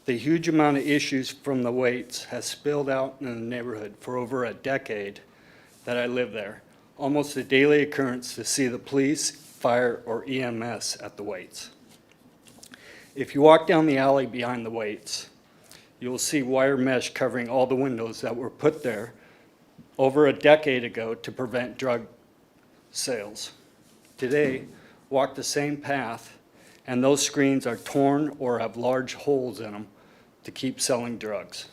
The huge amount of issues from the Waits has spilled out in the neighborhood for over a decade that I live there. Almost a daily occurrence to see the police, fire, or EMS at the Waits. If you walk down the alley behind the Waits, you'll see wire mesh covering all the windows that were put there over a decade ago to prevent drug sales. Today, walk the same path, and those screens are torn or have large holes in them to keep selling drugs.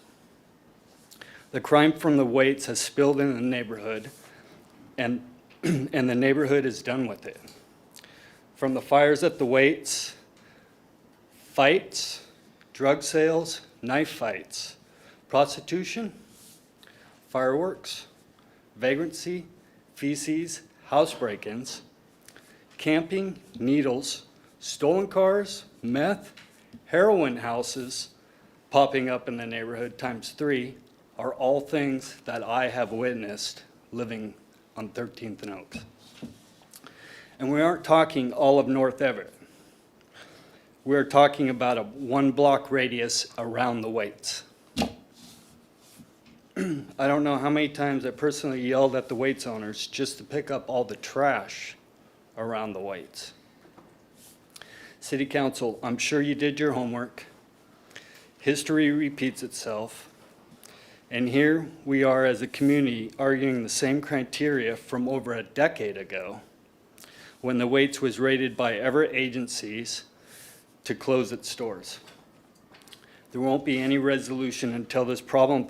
The crime from the Waits has spilled into the neighborhood, and the neighborhood is done with it. From the fires at the Waits, fights, drug sales, knife fights, prostitution, fireworks, vagrancy, feces, house break-ins, camping, needles, stolen cars, meth, heroin houses popping up in the neighborhood ×3 are all things that I have witnessed living on 13th and Oaks. And we aren't talking all of North Everett. We're talking about a 1-block radius around the Waits. I don't know how many times I personally yelled at the Waits owners just to pick up all the trash around the Waits. City Council, I'm sure you did your homework. History repeats itself. And here we are as a community arguing the same criteria from over a decade ago when the Waits was rated by Everett agencies to close its stores. There won't be any resolution until this problem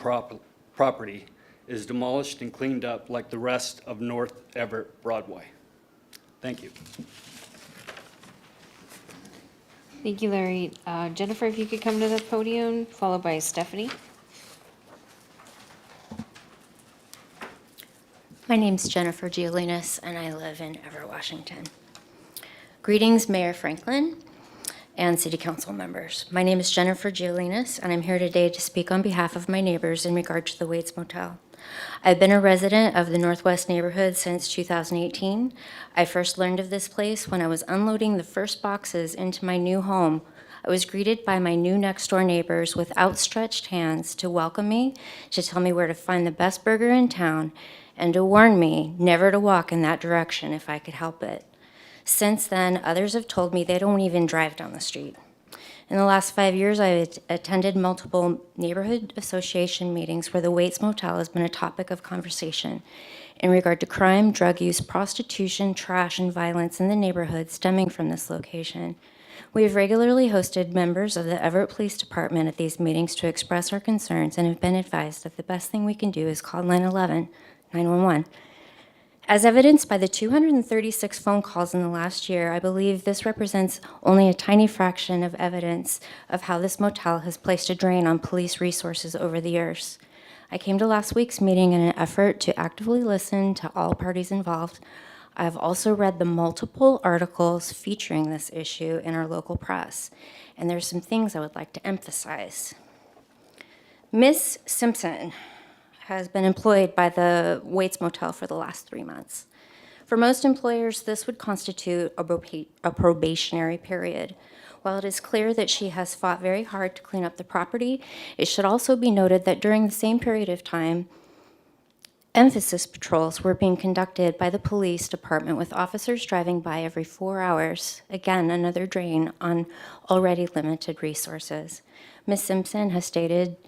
property is demolished and cleaned up like the rest of North Everett Broadway. Thank you. Thank you, Larry. Jennifer, if you could come to the podium, followed by Stephanie. My name's Jennifer Giolinas, and I live in Everett, Washington. Greetings, Mayor Franklin and City Council members. My name is Jennifer Giolinas, and I'm here today to speak on behalf of my neighbors in regard to the Waits Motel. I've been a resident of the Northwest neighborhood since 2018. I first learned of this place when I was unloading the first boxes into my new home. I was greeted by my new next-door neighbors with outstretched hands to welcome me, to tell me where to find the best burger in town, and to warn me never to walk in that direction if I could help it. Since then, others have told me they don't even drive down the street. In the last 5 years, I've attended multiple neighborhood association meetings where the Waits Motel has been a topic of conversation in regard to crime, drug use, prostitution, trash, and violence in the neighborhood stemming from this location. We have regularly hosted members of the Everett Police Department at these meetings to express our concerns and have been advised that the best thing we can do is call 911. As evidenced by the 236 phone calls in the last year, I believe this represents only a tiny fraction of evidence of how this motel has placed a drain on police resources over the years. I came to last week's meeting in an effort to actively listen to all parties involved. I have also read the multiple articles featuring this issue in our local press, and there's some things I would like to emphasize. Ms. Simpson has been employed by the Waits Motel for the last 3 months. For most employers, this would constitute a probationary period. While it is clear that she has fought very hard to clean up the property, it should also be noted that during the same period of time, emphasis patrols were being conducted by the police department with officers driving by every 4 hours. Again, another drain on already limited resources. Ms. Simpson has stated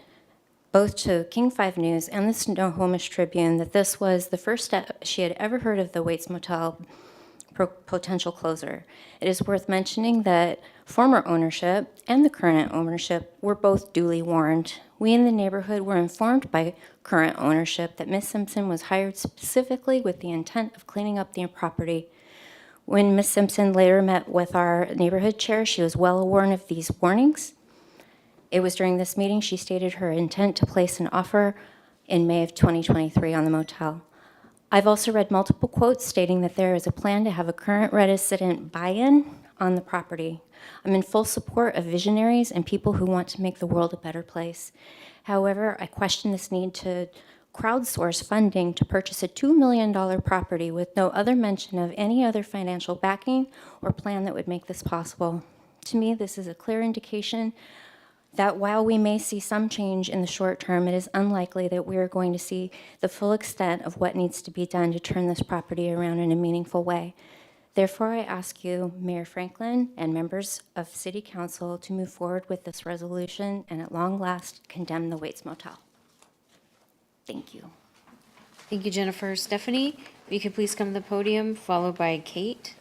both to King 5 News and the Snohomish Tribune that this was the first step she had ever heard of the Waits Motel potential closure. It is worth mentioning that former ownership and the current ownership were both duly warned. We in the neighborhood were informed by current ownership that Ms. Simpson was hired specifically with the intent of cleaning up the property. When Ms. Simpson later met with our neighborhood chair, she was well aware of these warnings. It was during this meeting she stated her intent to place an offer in May of 2023 on the motel. I've also read multiple quotes stating that there is a plan to have a current resident buy-in on the property. I'm in full support of visionaries and people who want to make the world a better place. However, I question this need to crowdsource funding to purchase a $2 million property with no other mention of any other financial backing or plan that would make this possible. To me, this is a clear indication that while we may see some change in the short term, it is unlikely that we are going to see the full extent of what needs to be done to turn this property around in a meaningful way. Therefore, I ask you, Mayor Franklin and members of City Council, to move forward with this resolution and at long last condemn the Waits Motel. Thank you. Thank you, Jennifer. Stephanie, if you could please come to the podium, followed by Kate.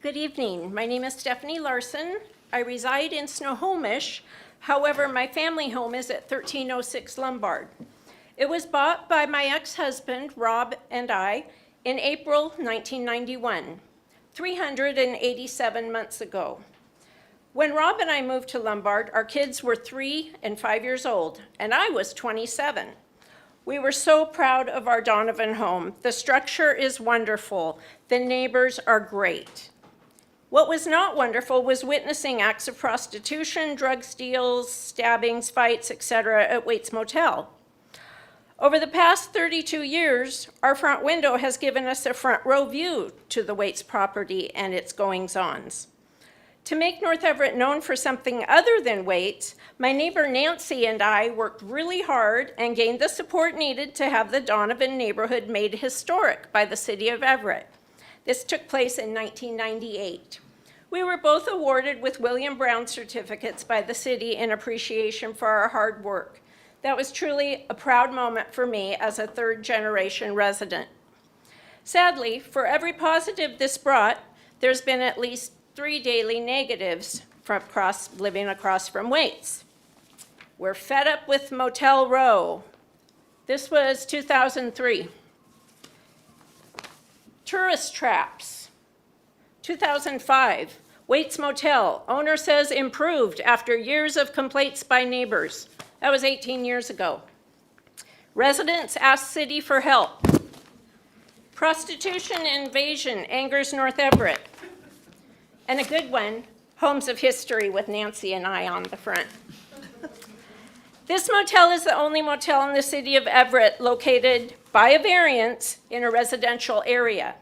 Good evening. My name is Stephanie Larson. I reside in Snohomish. However, my family home is at 1306 Lombard. It was bought by my ex-husband, Rob, and I in April 1991, 387 months ago. When Rob and I moved to Lombard, our kids were 3 and 5 years old, and I was 27. We were so proud of our Donovan home. The structure is wonderful. The neighbors are great. What was not wonderful was witnessing acts of prostitution, drug steals, stabbings, fights, etc. at Waits Motel. Over the past 32 years, our front window has given us a front row view to the Waits property and its goings-ons. To make North Everett known for something other than Waits, my neighbor Nancy and I worked really hard and gained the support needed to have the Donovan neighborhood made historic by the city of Everett. This took place in 1998. We were both awarded with William Brown certificates by the city in appreciation for our hard work. That was truly a proud moment for me as a third-generation resident. Sadly, for every positive this brought, there's been at least 3 daily negatives from living across from Waits. We're fed up with Motel Row. This was 2003. Tourist traps. 2005, Waits Motel. Owner says improved after years of complaints by neighbors. That was 18 years ago. Residents ask city for help. Prostitution invasion angers North Everett. And a good one, Homes of History with Nancy and I on the front. This motel is the only motel in the city of Everett located by a variance in a residential area.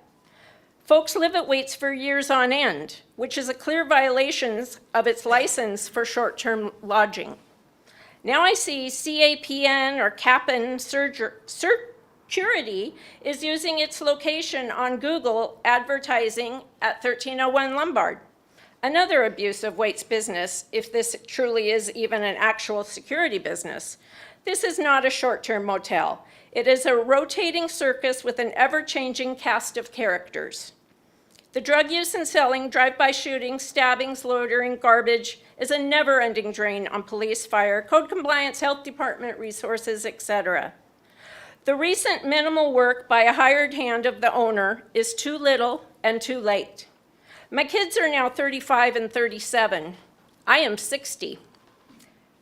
Folks live at Waits for years on end, which is a clear violation of its license for short-term lodging. Now I see CAPN or Cap'n Security is using its location on Google advertising at 1301 Lombard. Another abuse of Waits business, if this truly is even an actual security business. This is not a short-term motel. It is a rotating circus with an ever-changing cast of characters. The drug use and selling, drive-by shootings, stabbings, loitering, garbage is a never-ending drain on police, fire, code compliance, health department resources, etc. The recent minimal work by a hired hand of the owner is too little and too late. My kids are now 35 and 37. I am 60.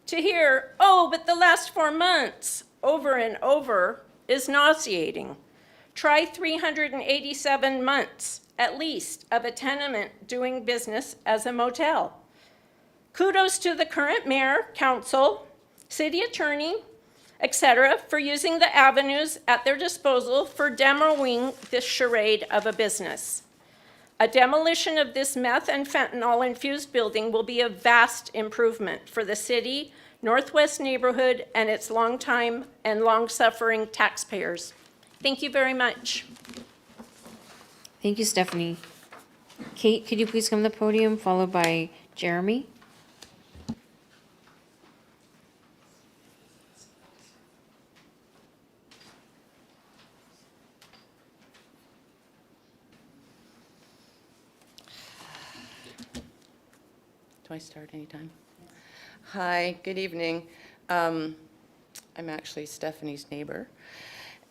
To hear, oh, but the last 4 months, over and over, is nauseating. Try 387 months, at least, of a tenement doing business as a motel. Kudos to the current mayor, council, city attorney, etc., for using the avenues at their disposal for demoing this charade of a business. A demolition of this meth and fentanyl-infused building will be a vast improvement for the city, Northwest neighborhood, and its longtime and long-suffering taxpayers. Thank you very much. Thank you, Stephanie. Kate, could you please come to the podium, followed by Jeremy? Do I start anytime? Hi, good evening. I'm actually Stephanie's neighbor,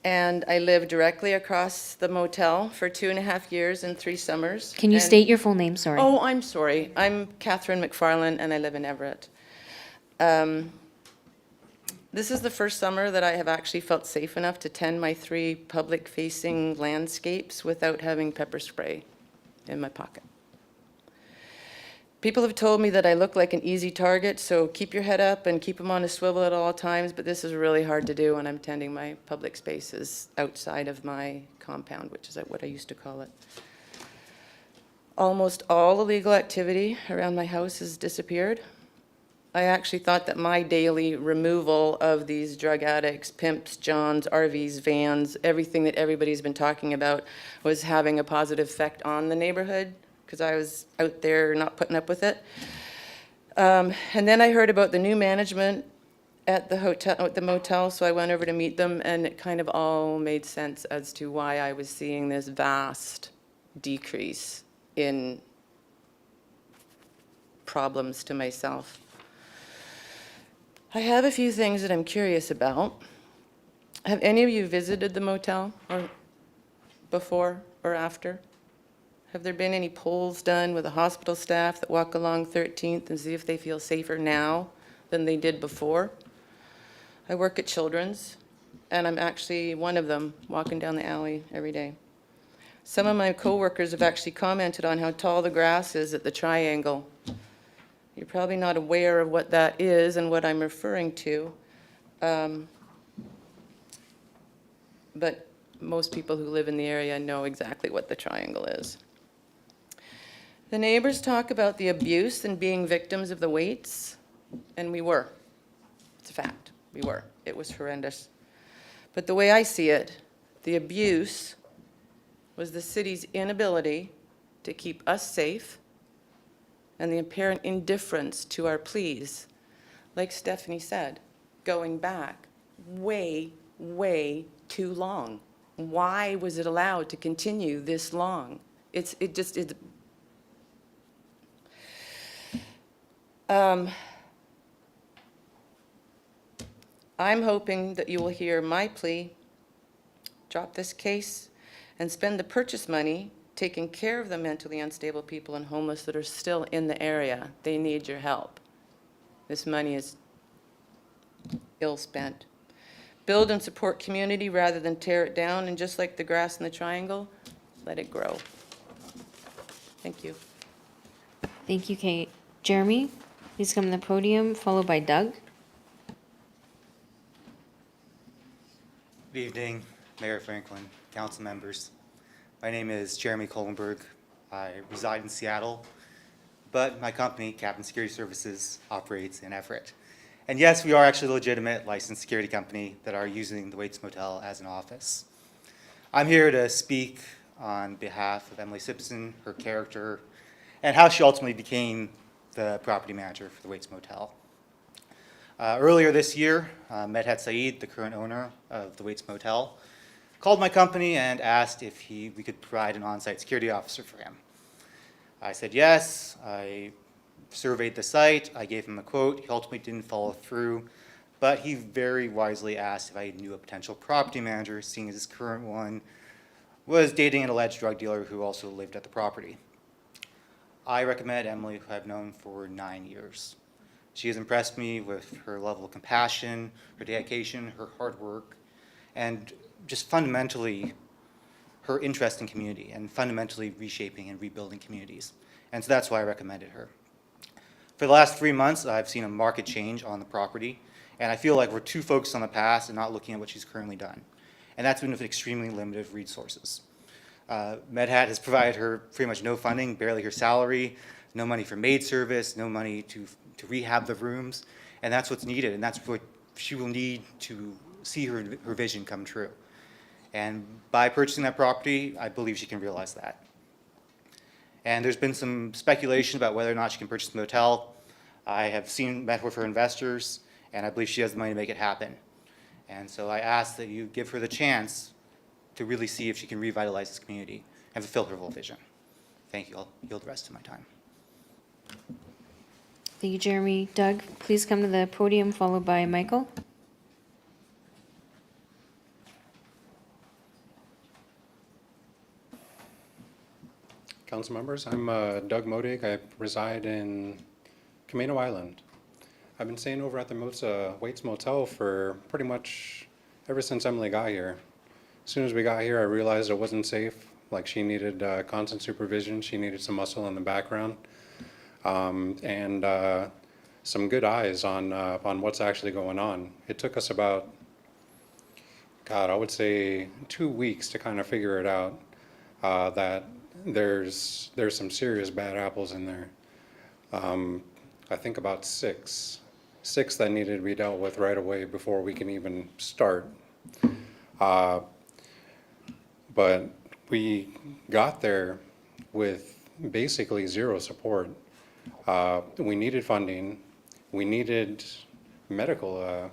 and I live directly across the motel for 2.5 years and 3 summers. Can you And- state your full name? Sorry. Oh, I'm sorry. I'm Catherine McFarland, and I live in Everett. This is the first summer that I have actually felt safe enough to tend my 3 public-facing landscapes without having pepper spray in my pocket. People have told me that I look like an easy target, so keep your head up and keep them on a swivel at all times, but this is really hard to do when I'm tending my public spaces outside of my compound, which is what I used to call it. Almost all illegal activity around my house has disappeared. I actually thought that my daily removal of these drug addicts, pimps, johns, RVs, vans, everything that everybody's been talking about was having a positive effect on the neighborhood, because I was out there not putting up with it. And then I heard about the new management at the hotel, at the motel, so I went over to meet them, and it kind of all made sense as to why I was seeing this vast decrease in problems to myself. I have a few things that I'm curious about. Have any of you visited the motel or before or after? Have there been any polls done with the hospital staff that walk along 13th and see if they feel safer now than they did before? I work at Children's, and I'm actually one of them walking down the alley every day. Some of my coworkers have actually commented on how tall the grass is at the triangle. You're probably not aware of what that is and what I'm referring to. But most people who live in the area know exactly what the triangle is. The neighbors talk about the abuse and being victims of the Waits, and we were. It's a fact. We were. It was horrendous. But the way I see it, the abuse was the city's inability to keep us safe and the apparent indifference to our pleas. Like Stephanie said, going back way, way too long. Why was it allowed to continue this long? I'm hoping that you will hear my plea, drop this case, and spend the purchase money taking care of the mentally unstable people and homeless that are still in the area. They need your help. This money is ill spent. Build and support community rather than tear it down, and just like the grass in the triangle, let it grow. Thank you. Thank you, Kate. Jeremy, please come to the podium, followed by Doug. Good evening, Mayor Franklin, council members. My name is Jeremy Kohlenberg. I reside in Seattle, but my company, Captain Security Services, operates in Everett. And yes, we are actually a legitimate licensed security company that are using the Waits Motel as an office. I'm here to speak on behalf of Emily Simpson, her character, and how she ultimately became the property manager for the Waits Motel. Earlier this year, Medhat Saeed, the current owner of the Waits Motel, called my company and asked if we could provide an on-site security officer for him. I said yes. I surveyed the site. I gave him a quote. He ultimately didn't follow through, but he very wisely asked if I knew a potential property manager, seeing as his current one was dating an alleged drug dealer who also lived at the property. I recommended Emily, who I've known for 9 years. She has impressed me with her level of compassion, her dedication, her hard work, and just fundamentally her interest in community and fundamentally reshaping and rebuilding communities. And so that's why I recommended her. For the last 3 months, I've seen a market change on the property, and I feel like we're too focused on the past and not looking at what she's currently done. And that's been with extremely limited resources. MedHat has provided her pretty much no funding, barely her salary, no money for maid service, no money to rehab the rooms, and that's what's needed, and that's what she will need to see her vision come true. And by purchasing that property, I believe she can realize that. And there's been some speculation about whether or not she can purchase the motel. I have met with her investors, and I believe she has the money to make it happen. And so I ask that you give her the chance to really see if she can revitalize this community and fulfill her full vision. Thank you. I'll yield the rest of my time. Thank you, Jeremy. Doug, please come to the podium, followed by Michael. Council members, I'm Doug Modig. I reside in Camino Island. I've been staying over at the Waits Motel for pretty much ever since Emily got here. As soon as we got here, I realized it wasn't safe. Like, she needed constant supervision. She needed some muscle in the background, and some good eyes on what's actually going on. It took us about, God, I would say 2 weeks to kind of figure it out, that there's some serious bad apples in there. I think about six that needed to be dealt with right away before we can even start. But we got there with basically zero support. We needed funding. We needed medical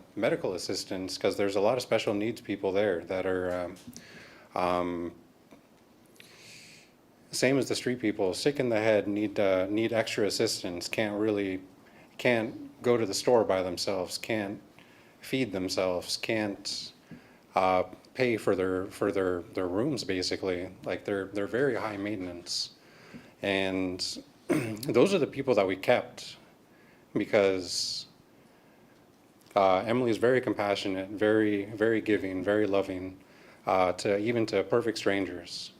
assistance, because there's a lot of special needs people there that are same as the street people, sick in the head, need extra assistance, can't go to the store by themselves, can't feed themselves, can't pay for their rooms, basically. Like, they're very high maintenance. And those are the people that we kept, because Emily is very compassionate, very, very giving, very loving, even to perfect strangers.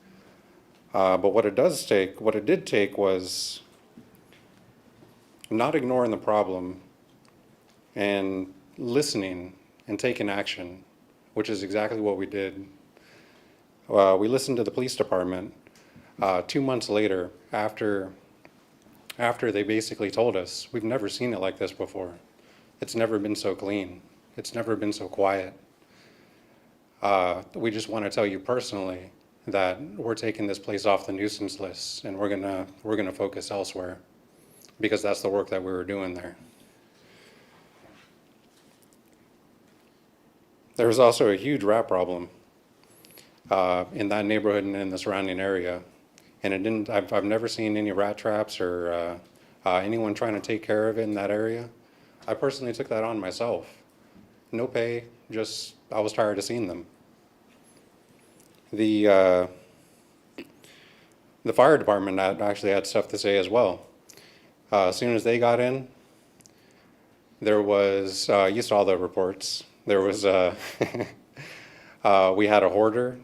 But what it did take was not ignoring the problem and listening and taking action, which is exactly what we did. We listened to the police department 2 months later, after they basically told us, we've never seen it like this before. It's never been so clean. It's never been so quiet. We just want to tell you personally that we're taking this place off the nuisance list, and we're gonna focus elsewhere, because that's the work that we were doing there. There was also a huge rat problem in that neighborhood and in the surrounding area, and I've never seen any rat traps or anyone trying to take care of it in that area. I personally took that on myself. No pay, just I was tired of seeing them. The fire department actually had stuff to say as well. As soon as they got in, there was, you saw the reports, there was, we had a hoarder,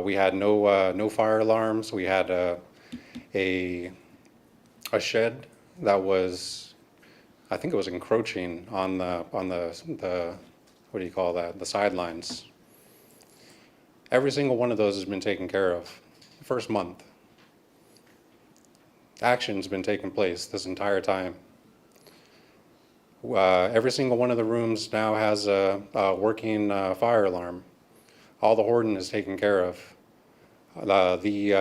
we had no fire alarms, we had a shed that was, I think it was encroaching on the what do you call that, the sidelines. Every single one of those has been taken care of the first month. Action's been taking place this entire time. Every single one of the rooms now has a working fire alarm. All the hoarding is taken care of. What do you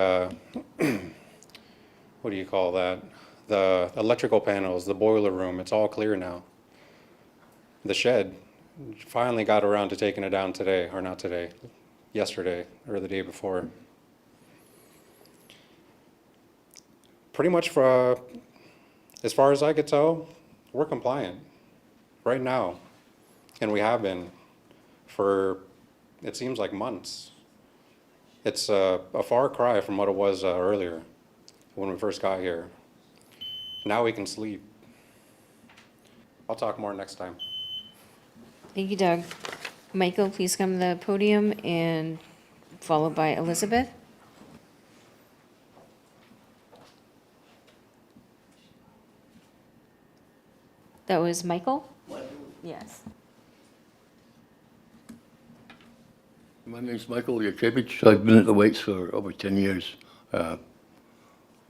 call that? The electrical panels, the boiler room, it's all clear now. The shed, finally got around to taking it down today, or not today, yesterday or the day before. Pretty much as far as I could tell, we're compliant right now, and we have been for, it seems like, months. It's a far cry from what it was earlier when we first got here. Now we can sleep. I'll talk more next time. Thank you, Doug. Michael, please come to the podium, and followed by Elizabeth. That was Michael? Yes. My name's Michael Yakevich. I've been at the Waits for over 10 years. I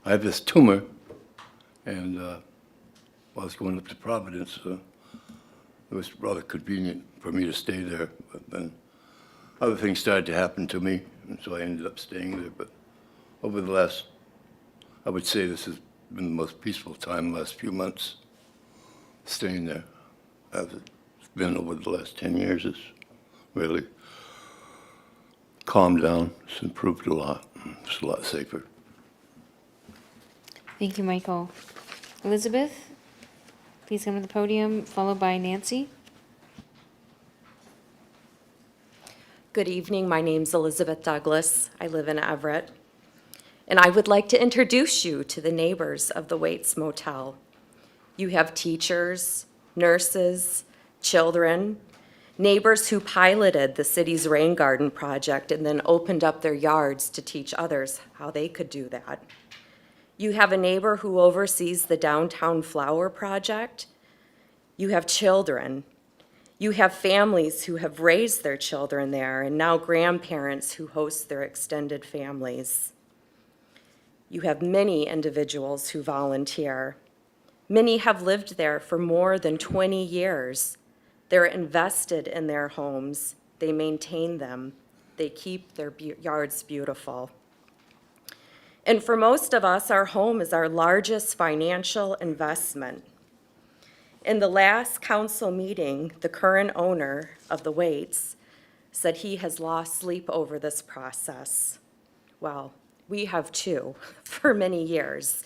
have this tumor, and while I was going up to Providence, it was rather convenient for me to stay there. But then other things started to happen to me, and so I ended up staying there. But over the last, I would say this has been the most peaceful time the last few months, staying there. As it's been over the last 10 years, it's really calmed down. It's improved a lot. It's a lot safer. Thank you, Michael. Elizabeth, please come to the podium, followed by Nancy. Good evening. My name's Elizabeth Douglas. I live in Everett. And I would like to introduce you to the neighbors of the Waits Motel. You have teachers, nurses, children, neighbors who piloted the city's rain garden project and then opened up their yards to teach others how they could do that. You have a neighbor who oversees the downtown flower project. You have children. You have families who have raised their children there and now grandparents who host their extended families. You have many individuals who volunteer. Many have lived there for more than 20 years. They're invested in their homes. They maintain them. They keep their yards beautiful. And for most of us, our home is our largest financial investment. In the last council meeting, the current owner of the Waits said he has lost sleep over this process. Well, we have too, for many years.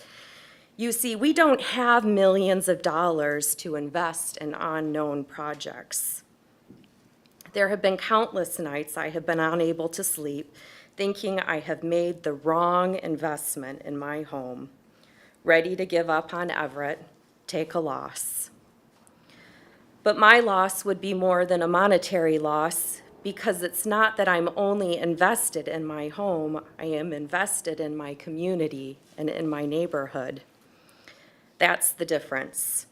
You see, we don't have millions of dollars to invest in unknown projects. There have been countless nights I have been unable to sleep, thinking I have made the wrong investment in my home, ready to give up on Everett, take a loss. But my loss would be more than a monetary loss, because it's not that I'm only invested in my home, I am invested in my community and in my neighborhood. That's the difference.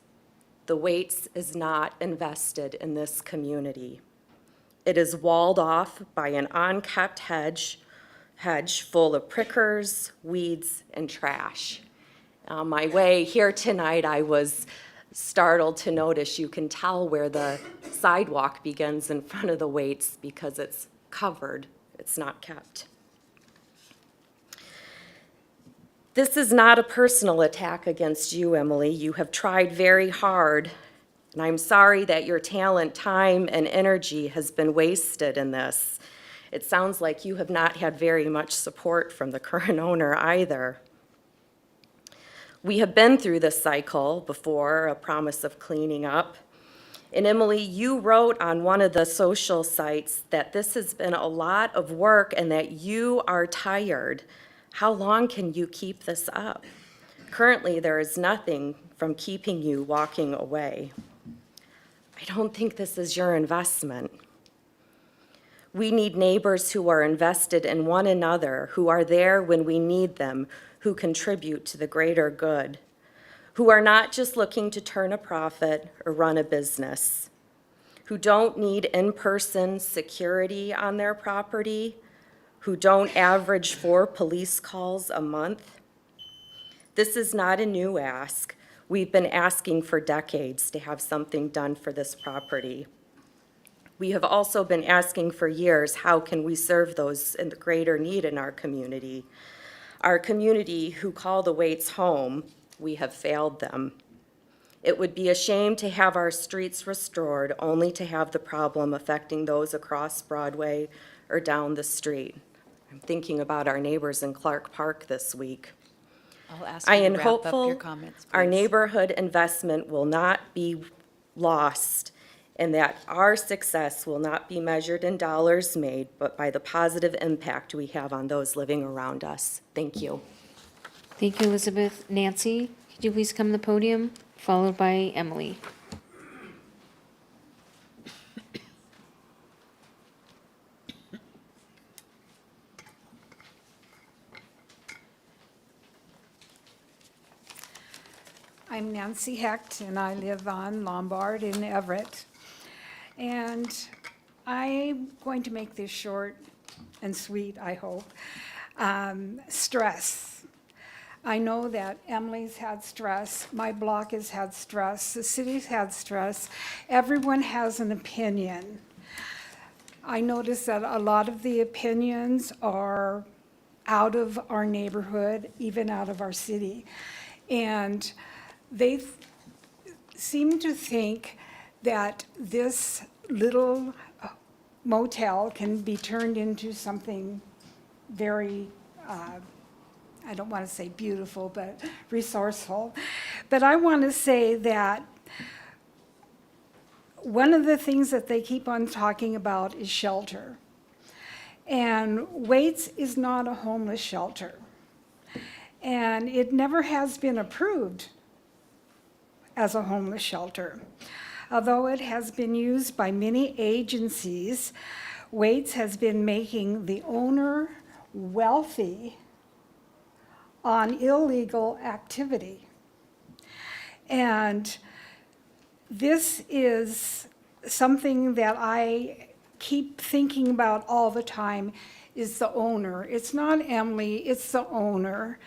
The Waits is not invested in this community. It is walled off by an unkept hedge full of prickers, weeds, and trash. On my way here tonight, I was startled to notice you can tell where the sidewalk begins in front of the Waits because it's covered, it's not kept. This is not a personal attack against you, Emily. You have tried very hard, and I'm sorry that your talent, time, and energy has been wasted in this. It sounds like you have not had very much support from the current owner either. We have been through this cycle before, a promise of cleaning up. And Emily, you wrote on one of the social sites that this has been a lot of work and that you are tired. How long can you keep this up? Currently, there is nothing from keeping you walking away. I don't think this is your investment. We need neighbors who are invested in one another, who are there when we need them, who contribute to the greater good, who are not just looking to turn a profit or run a business, who don't need in-person security on their property, who don't average 4 police calls a month. This is not a new ask. We've been asking for decades to have something done for this property. We have also been asking for years, how can we serve those in the greater need in our community? Our community who call the Waits home, we have failed them. It would be a shame to have our streets restored only to have the problem affecting those across Broadway or down the street. I'm thinking about our neighbors in Clark Park this week. I'll ask I you am to wrap up hopeful your comments, our please. neighborhood investment will not be lost and that our success will not be measured in dollars made, but by the positive impact we have on those living around us. Thank you. Thank you, Elizabeth. Nancy, could you please come to the podium, followed by Emily? I'm Nancy Hecht, and I live on Lombard in Everett. And I'm going to make this short and sweet, I hope. Stress. I know that Emily's had stress, my block has had stress, the city's had stress. Everyone has an opinion. I notice that a lot of the opinions are out of our neighborhood, even out of our city. And they seem to think that this little motel can be turned into something very, I don't want to say beautiful, but resourceful. But I want to say that one of the things that they keep on talking about is shelter. And Waits is not a homeless shelter. And it never has been approved as a homeless shelter. Although it has been used by many agencies, Waits has been making the owner wealthy on illegal activity. And this is something that I keep thinking about all the time, is the owner. It's not Emily, it's the owner.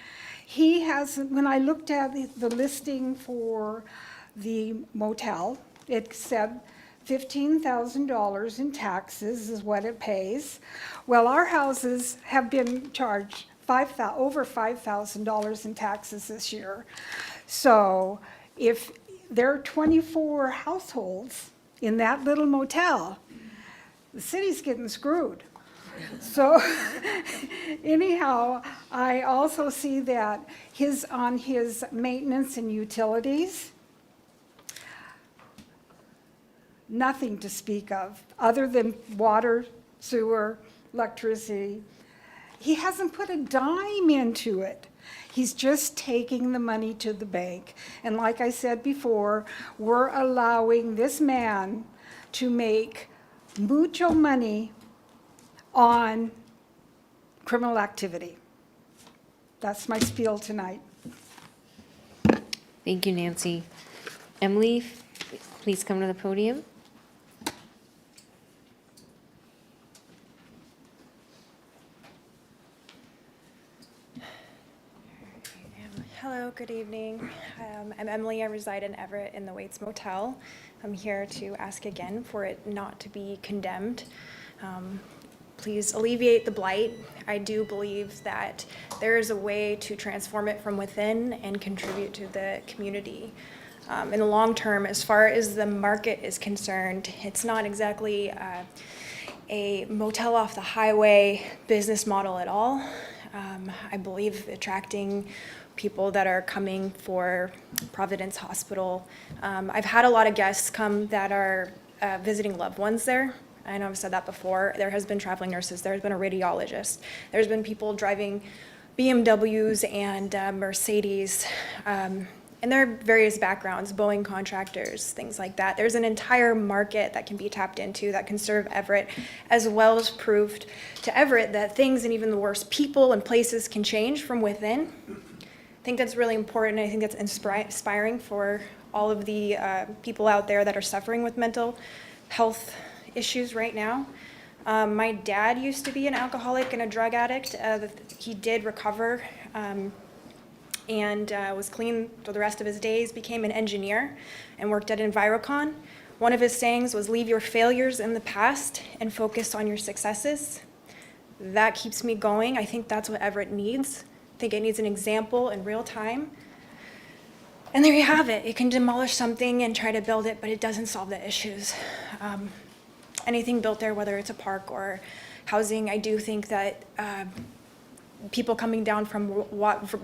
He has, when I looked at the listing for the motel, it said $15,000 in taxes is what it pays. Well, our houses have been charged over $5,000 in taxes this year. So if there are 24 households in that little motel, the city's getting screwed. So anyhow, I also see that on his maintenance and utilities, nothing to speak of, other than water, sewer, electricity. He hasn't put a dime into it. He's just taking the money to the bank. And like I said before, we're allowing this man to make mucho money on criminal activity. That's my spiel tonight. Thank you, Nancy. Emily, please come to the podium. Hello, good evening. I'm Emily. I reside in Everett in the Waits Motel. I'm here to ask again for it not to be condemned. Please alleviate the blight. I do believe that there is a way to transform it from within and contribute to the community. In the long term, as far as the market is concerned, it's not exactly a motel off the highway business model at all. I believe attracting people that are coming for Providence Hospital. I've had a lot of guests come that are visiting loved ones there. I know I've said that before. There has been traveling nurses, there's been a radiologist, there's been people driving BMWs and Mercedes, and there are various backgrounds, Boeing contractors, things like that. There's an entire market that can be tapped into that can serve Everett, as well as proved to Everett that things and even the worst people and places can change from within. I think that's really important. I think that's inspiring for all of the people out there that are suffering with mental health issues right now. My dad used to be an alcoholic and a drug addict. He did recover and was clean for the rest of his days, became an engineer and worked at Envirocon. One of his sayings was, "Leave your failures in the past and focus on your successes." That keeps me going. I think that's what Everett needs. I think it needs an example in real time. And there you have it. It can demolish something and try to build it, but it doesn't solve the issues. Anything built there, whether it's a park or housing, I do think that people coming down from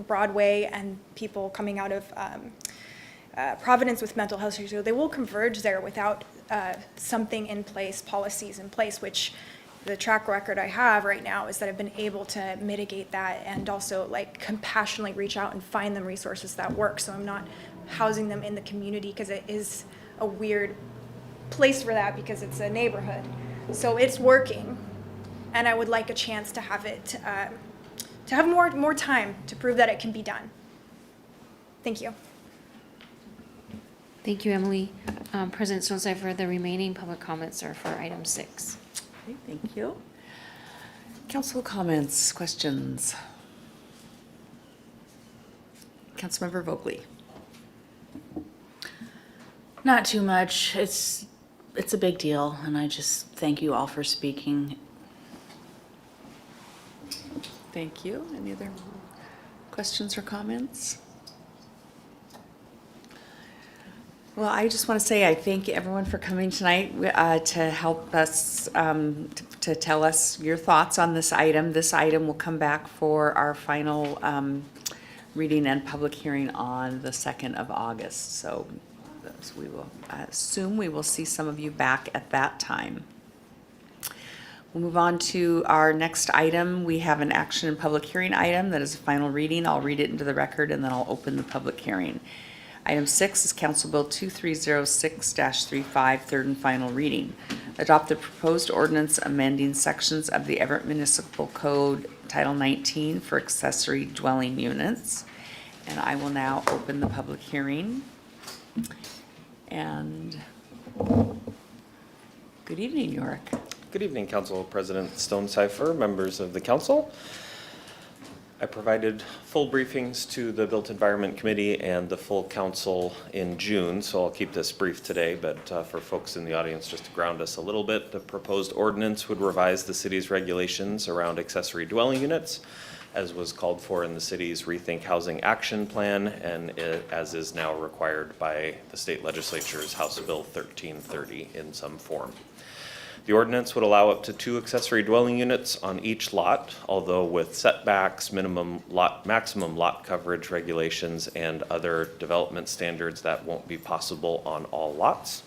Broadway and people coming out of Providence with mental health issues, they will converge there without something in place, policies in place, which the track record I have right now is that I've been able to mitigate that and also like compassionately reach out and find them resources that work. So I'm not housing them in the community because it is a weird place for that because it's a neighborhood. So it's working, and I would like a chance to have it, to have more time to prove that it can be done. Thank you. Thank you, Emily. President Stonecipher, the remaining public comments are for item 6. Okay, thank you. Council comments, questions? Councilmember Vogely. Not too much. It's a big deal, and I just thank you all for speaking. Thank you. Any other questions or comments? Well, I just want to say I thank everyone for coming tonight to help us, to tell us your thoughts on this item. This item will come back for our final reading and public hearing on the 2nd of August. So we will assume we will see some of you back at that time. We'll move on to our next item. We have an action and public hearing item that is a final reading. I'll read it into the record and then I'll open the public hearing. Item 6 is Council Bill 2306-35, third and final reading. Adopt the proposed ordinance amending sections of the Everett Municipal Code Title 19 for accessory dwelling units. And I will now open the public hearing. And good evening, Yorick. Good evening, Council President Stonecipher, members of the council. I provided full briefings to the Built Environment Committee and the full council in June, so I'll keep this brief today, but for folks in the audience, just to ground us a little bit, the proposed ordinance would revise the city's regulations around accessory dwelling units, as was called for in the city's Rethink Housing Action Plan, and as is now required by the state legislature's House Bill 1330 in some form. The ordinance would allow up to 2 accessory dwelling units on each lot, although with setbacks, maximum lot coverage regulations, and other development standards that won't be possible on all lots.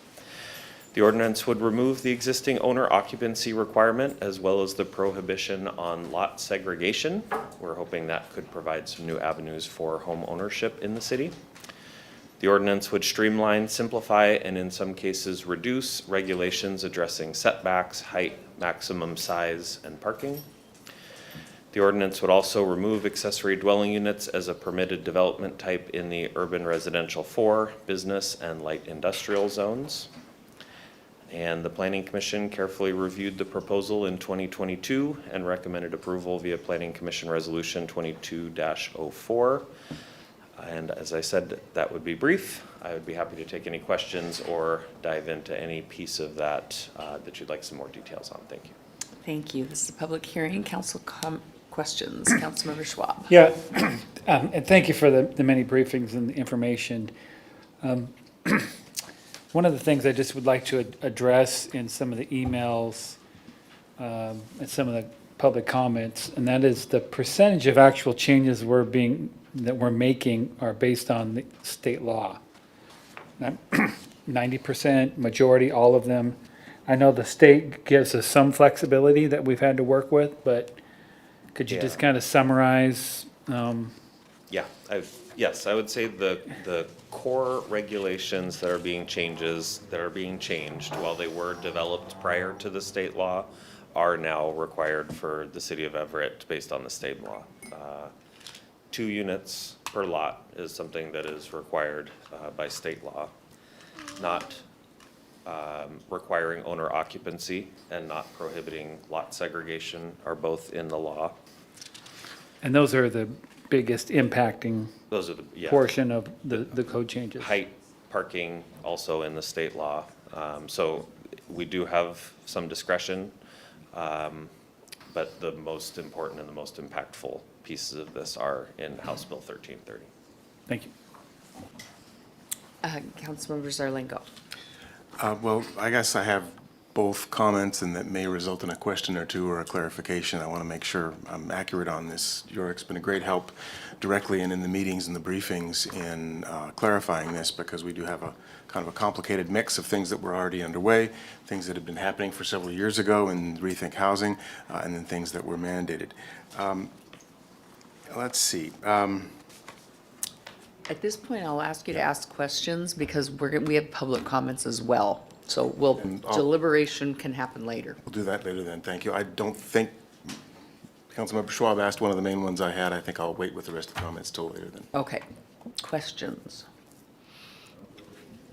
The ordinance would remove the existing owner occupancy requirement as well as the prohibition on lot segregation. We're hoping that could provide some new avenues for home ownership in the city. The ordinance would streamline, simplify, and in some cases reduce regulations addressing setbacks, height, maximum size, and parking. The ordinance would also remove accessory dwelling units as a permitted development type in the urban residential 4, business, and light industrial zones. And the Planning Commission carefully reviewed the proposal in 2022 and recommended approval via Planning Commission Resolution 22-04. And as I said, that would be brief. I would be happy to take any questions or dive into any piece of that that you'd like some more details on. Thank you. Thank you. This is a public hearing. Council questions. Councilmember Schwab. Yeah, and thank you for the many briefings and the information. One of the things I just would like to address in some of the emails and some of the public comments, and that is the percentage of actual changes that we're making are based on the state law. 90%, majority, all of them. I know the state gives us some flexibility that we've had to work with, but could you just kind of summarize? Yes, I would say the core regulations that are being changed while they were developed prior to the state law are now required for the city of Everett based on the state law. 2 units per lot is something that is required by state law, not requiring owner occupancy and not prohibiting lot segregation are both in the law. And those are the biggest impacting Yeah. portion of the code changes. Height, parking, also in the state law. So we do have some discretion, but the most important and the most impactful pieces of this are in House Bill 1330. Thank you. Councilmember Zarlingo. Well, I guess I have both comments and that may result in a question or two or a clarification. I want to make sure I'm accurate on this. Yorick's been a great help directly and in the meetings and the briefings in clarifying this, because we do have a kind of a complicated mix of things that were already underway, things that have been happening for several years ago in Rethink Housing, and then things that were mandated. Let's see. At this point, I'll ask you to ask questions because we have public comments as well. So deliberation can happen later. We'll do that later then, thank you. I don't think, Councilmember Schwab asked one of the main ones I had. I think I'll wait with the rest of the comments till later then. Okay, questions?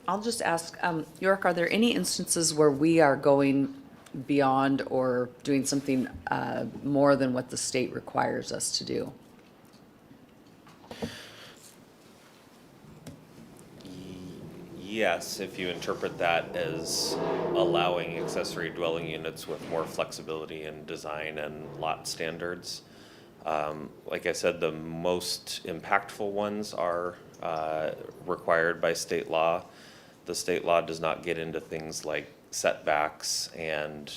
I'll just ask, York, are there any instances where we are going beyond or doing something more than what the state requires us to do? Yes, if you interpret that as allowing accessory dwelling units with more flexibility in design and lot standards. Like I said, the most impactful ones are required by state law. The state law does not get into things like setbacks and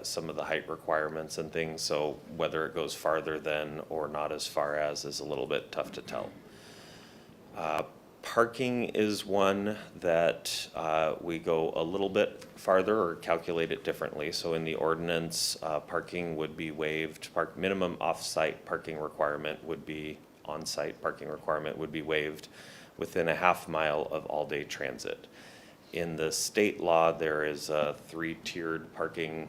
some of the height requirements and things, so whether it goes farther than or not as far as is a little bit tough to tell. Parking is one that we go a little bit farther or calculate it differently. So in the ordinance, parking would be waived. Minimum off-site parking requirement would be, on-site parking requirement would be waived within a half mile of all-day transit. In the state law, there is a 3-tiered parking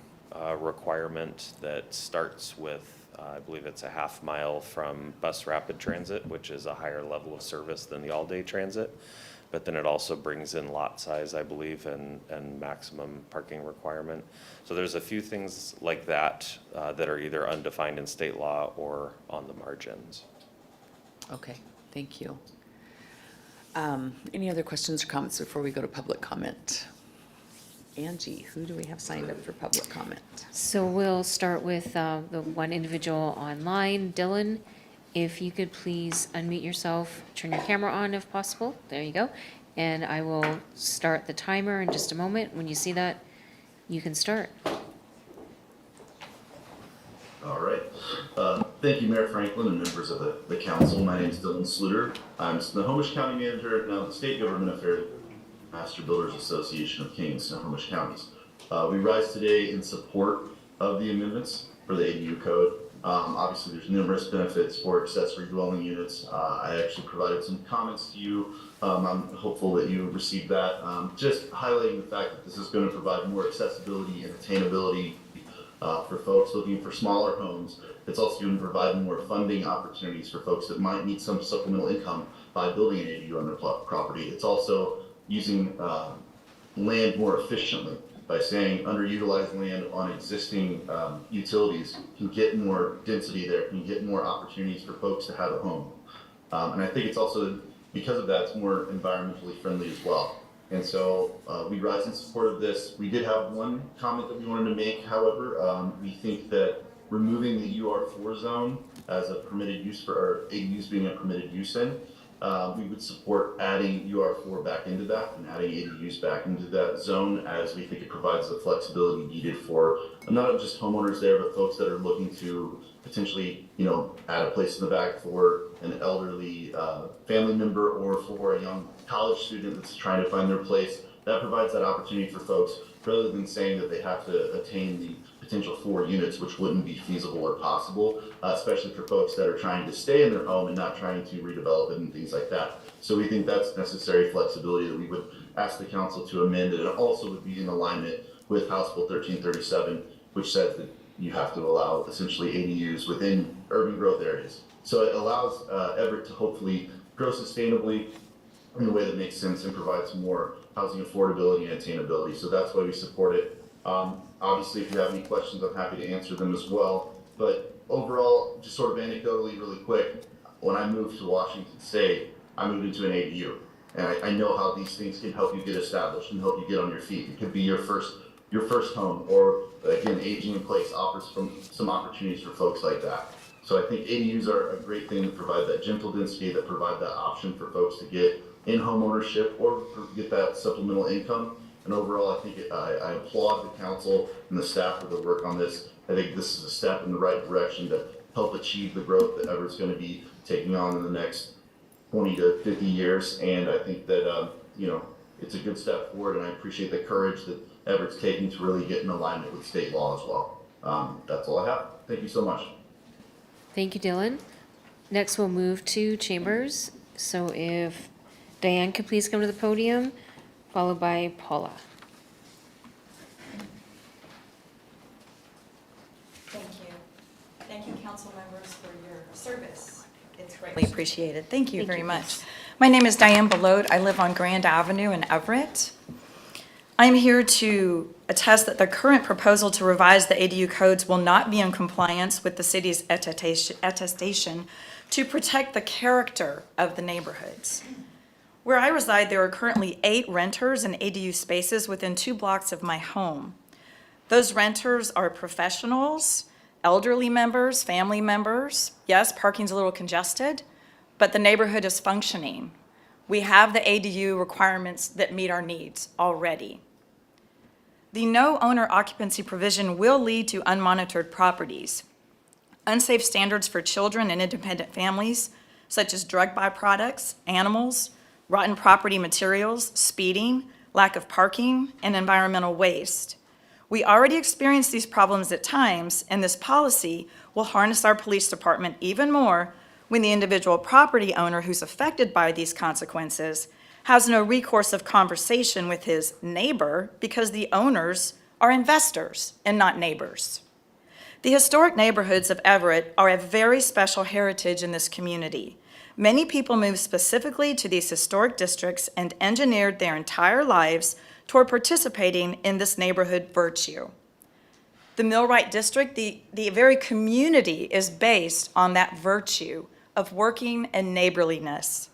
requirement that starts with I believe it's a half mile from bus rapid transit, which is a higher level of service than the all-day transit. But then it also brings in lot size, I believe, and maximum parking requirement. So there's a few things like that that are either undefined in state law or on the margins. Okay, thank you. Any other questions or comments before we go to public comment? Angie, who do we have signed up for public comment? So we'll start with the one individual online. Dylan, if you could please unmute yourself, turn your camera on if possible. There you go. And I will start the timer in just a moment. When you see that, you can start. All right. Thank you, Mayor Franklin and members of the council. My name is Dylan Sluter. I'm the Snohomish County Manager, now the State Government Affairs Master Builders Association of King and Snohomish Counties. We rise today in support of the amendments for the ADU code. Obviously, there's numerous benefits for accessory dwelling units. I actually provided some comments to you. I'm hopeful that you received that. Just highlighting the fact that this is going to provide more accessibility and attainability for folks looking for smaller homes. It's also going to provide more funding opportunities for folks that might need some supplemental income by building an ADU on their property. It's also using land more efficiently by saying underutilized land on existing utilities can get more density there, can get more opportunities for folks to have a home. And I think it's also, because of that, it's more environmentally friendly as well. And so we rise in support of this. We did have one comment that we wanted to make, however. We think that removing the UR4 zone as a permitted use for our ADUs being a permitted use in, we would support adding UR4 back into that and adding ADUs back into that zone, as we think it provides the flexibility needed for not just homeowners there, but folks that are looking to potentially, add a place in the back for an elderly family member or for a young college student that's trying to find their place. That provides that opportunity for folks, rather than saying that they have to attain the potential 4 units, which wouldn't be feasible or possible, especially for folks that are trying to stay in their home and not trying to redevelop it and things like that. So we think that's necessary flexibility that we would ask the council to amend, and it also would be in alignment with House Bill 1337, which says that you have to allow essentially ADUs within urban growth areas. So it allows Everett to hopefully grow sustainably in a way that makes sense and provides more housing affordability and attainability. So that's why we support it. Obviously, if you have any questions, I'm happy to answer them as well. But overall, just sort of anecdotally, really quick, when I moved to Washington State, I moved into an ADU. And I know how these things can help you get established and help you get on your feet. It could be your first home, or again, aging in place offers some opportunities for folks like that. So I think ADUs are a great thing that provide that gentle density, that provide that option for folks to get in home ownership or get that supplemental income. And overall, I think I applaud the council and the staff for the work on this. I think this is a step in the right direction to help achieve the growth that Everett's going to be taking on in the next 20 to 50 years. And I think that, it's a good step forward, and I appreciate the courage that Everett's taking to really get in alignment with state law as well. That's all I have. Thank you so much. Thank you, Dylan. Next, we'll move to Chambers. So if Diane could please come to the podium, followed by Paula. Thank you. Thank you, council members, for your service It's greatly appreciated. Thank you very much. My name is Diane Belote. I live on Grand Avenue in Everett. I'm here to attest that the current proposal to revise the ADU codes will not be in compliance with the city's attestation to protect the character of the neighborhoods. Where I reside, there are currently 8 renters and ADU spaces within 2 blocks of my home. Those renters are professionals, elderly members, family members. Yes, parking's a little congested, but the neighborhood is functioning. We have the ADU requirements that meet our needs already. The no owner occupancy provision will lead to unmonitored properties, unsafe standards for children and independent families, such as drug byproducts, animals, rotten property materials, speeding, lack of parking, and environmental waste. We already experience these problems at times, and this policy will harness our police department even more when the individual property owner who's affected by these consequences has no recourse of conversation with his neighbor because the owners are investors and not neighbors. The historic neighborhoods of Everett are a very special heritage in this community. Many people moved specifically to these historic districts and engineered their entire lives toward participating in this neighborhood virtue. The Millwright District, the very community is based on that virtue of working and neighborliness.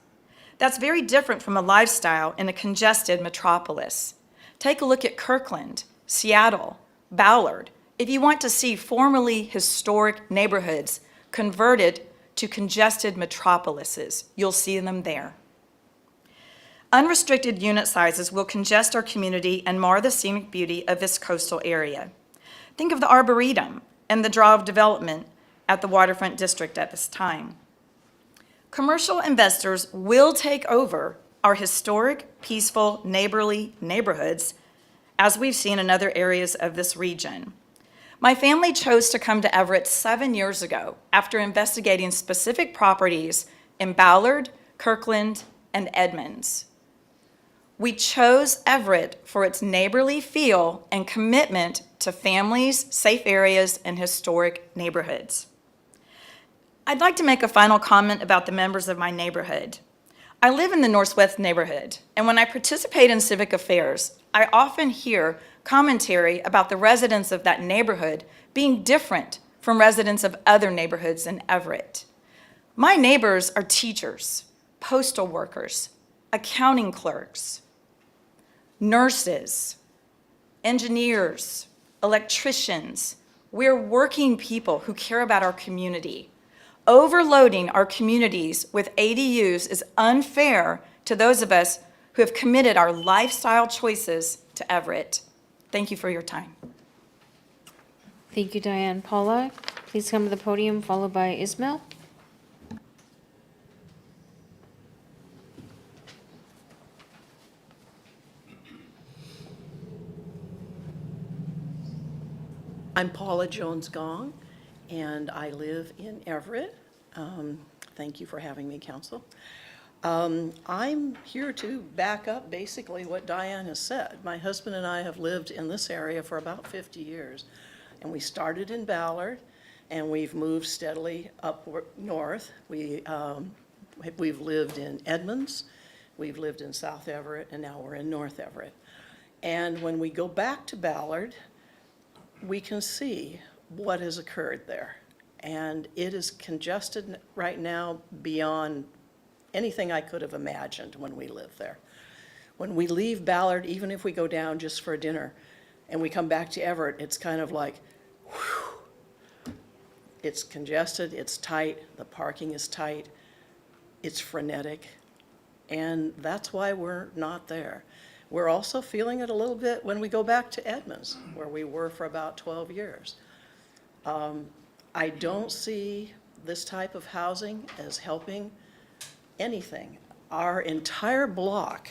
That's very different from a lifestyle in a congested metropolis. Take a look at Kirkland, Seattle, Ballard. If you want to see formerly historic neighborhoods converted to congested metropolises, you'll see them there. Unrestricted unit sizes will congest our community and mar the scenic beauty of this coastal area. Think of the Arboretum and the draw of development at the waterfront district at this time. Commercial investors will take over our historic, peaceful, neighborly neighborhoods, as we've seen in other areas of this region. My family chose to come to Everett 7 years ago after investigating specific properties in Ballard, Kirkland, and Edmonds. We chose Everett for its neighborly feel and commitment to families, safe areas, and historic neighborhoods. I'd like to make a final comment about the members of my neighborhood. I live in the Northwest neighborhood, and when I participate in civic affairs, I often hear commentary about the residents of that neighborhood being different from residents of other neighborhoods in Everett. My neighbors are teachers, postal workers, accounting clerks, nurses, engineers, electricians. We're working people who care about our community. Overloading our communities with ADUs is unfair to those of us who have committed our lifestyle choices to Everett. Thank you for your time. Thank you, Diane. Paula, please come to the podium, followed by Ismail. I'm Paula Jones-Gong, and I live in Everett. Thank you for having me, Council. I'm here to back up basically what Diane has said. My husband and I have lived in this area for about 50 years, and we started in Ballard, and we've moved steadily up north. We've lived in Edmonds, we've lived in South Everett, and now we're in North Everett. And when we go back to Ballard, we can see what has occurred there. And it is congested right now beyond anything I could have imagined when we lived there. When we leave Ballard, even if we go down just for a dinner and we come back to Everett, it's kind of like, whew. It's congested, it's tight, the parking is tight, it's frenetic, and that's why we're not there. We're also feeling it a little bit when we go back to Edmonds, where we were for about 12 years. I don't see this type of housing as helping anything. Our entire block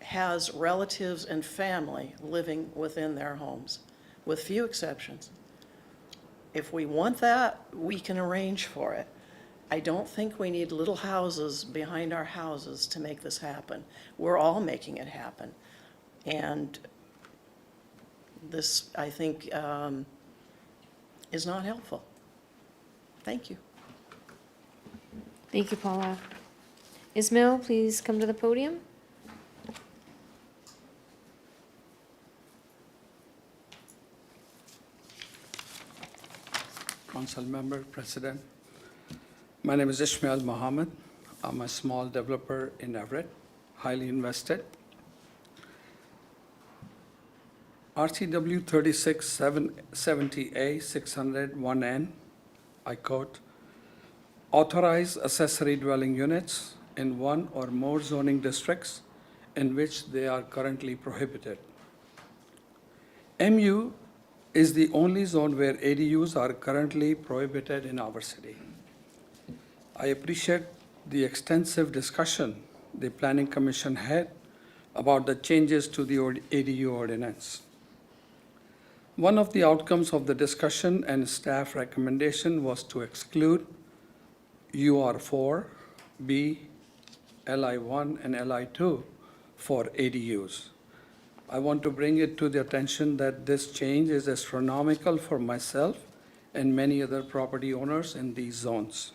has relatives and family living within their homes, with few exceptions. If we want that, we can arrange for it. I don't think we need little houses behind our houses to make this happen. We're all making it happen. And this, I think, is not helpful. Thank you. Thank you, Paula. Ismail, please come to the podium. Council Member, President. My name is Ishmael Mohammed. I'm a small developer in Everett, highly invested. RCW 3670A 601N, I quote, authorize accessory dwelling units in one or more zoning districts in which they are currently prohibited. MU is the only zone where ADUs are currently prohibited in our city. I appreciate the extensive discussion the Planning Commission had about the changes to the ADU ordinance. One of the outcomes of the discussion and staff recommendation was to exclude UR4, B, LI1, and LI2 for ADUs. I want to bring it to the attention that this change is astronomical for myself and many other property owners in these zones.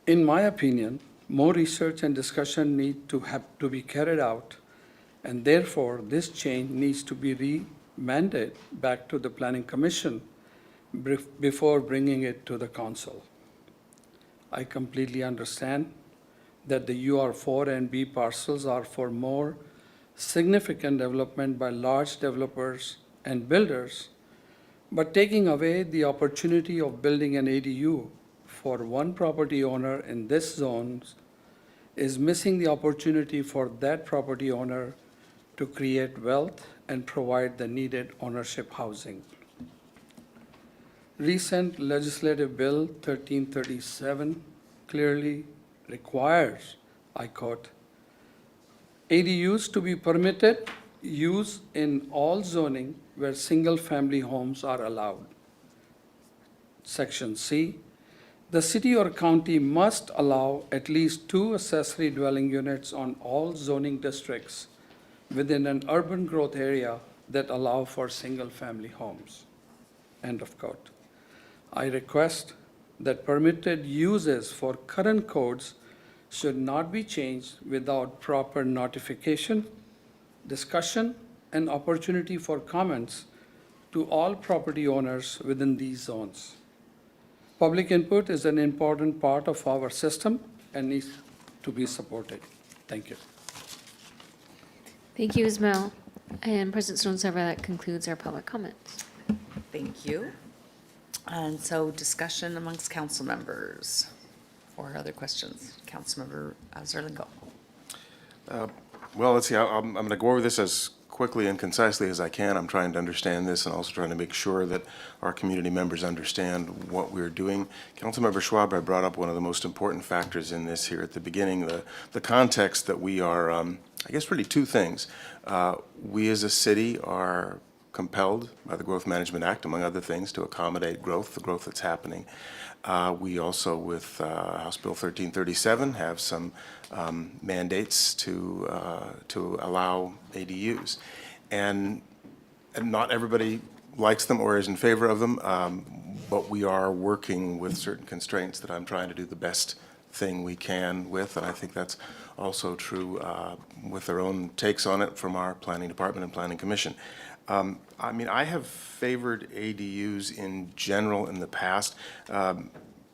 In my opinion, more research and discussion need to be carried out, and therefore this change needs to be remanded back to the Planning Commission before bringing it to the Council. I completely understand that the UR4 and B parcels are for more significant development by large developers and builders, but taking away the opportunity of building an ADU for one property owner in this zone is missing the opportunity for that property owner to create wealth and provide the needed ownership housing. Recent legislative bill 1337 clearly requires, I quote, ADUs to be permitted use in all zoning where single-family homes are allowed. Section C, the city or county must allow at least 2 accessory dwelling units on all zoning districts within an urban growth area that allow for single-family homes. End of quote. I request that permitted uses for current codes should not be changed without proper notification, discussion, and opportunity for comments to all property owners within these zones. Public input is an important part of our system and needs to be supported. Thank you. Thank you, Ismail. And President Stonecipher, that concludes our public comments. Thank you. And so discussion amongst council members or other questions. Councilmember Zerlingo. Well, let's see, I'm going to go over this as quickly and concisely as I can. I'm trying to understand this and also trying to make sure that our community members understand what we're doing. Councilmember Schwab, I brought up one of the most important factors in this here at the beginning, the context that we are, I guess really 2 things. We as a city are compelled by the Growth Management Act, among other things, to accommodate growth, the growth that's happening. We also, with House Bill 1337, have some mandates to allow ADUs. And not everybody likes them or is in favor of them, but we are working with certain constraints that I'm trying to do the best thing we can with, and I think that's also true with their own takes on it from our Planning Department and Planning Commission. I mean, I have favored ADUs in general in the past,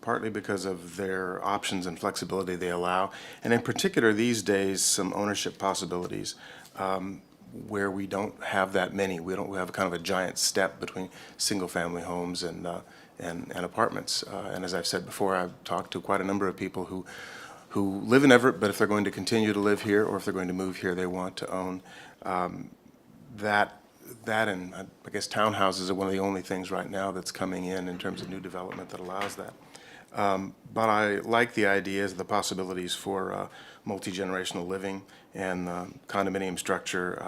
partly because of their options and flexibility they allow, and in particular these days, some ownership possibilities where we don't have that many. We have kind of a giant step between single-family homes and apartments. And as I've said before, I've talked to quite a number of people who live in Everett, but if they're going to continue to live here or if they're going to move here, they want to own that and I guess townhouses are one of the only things right now that's coming in terms of new development that allows that. But I like the ideas, the possibilities for multi-generational living and condominium structure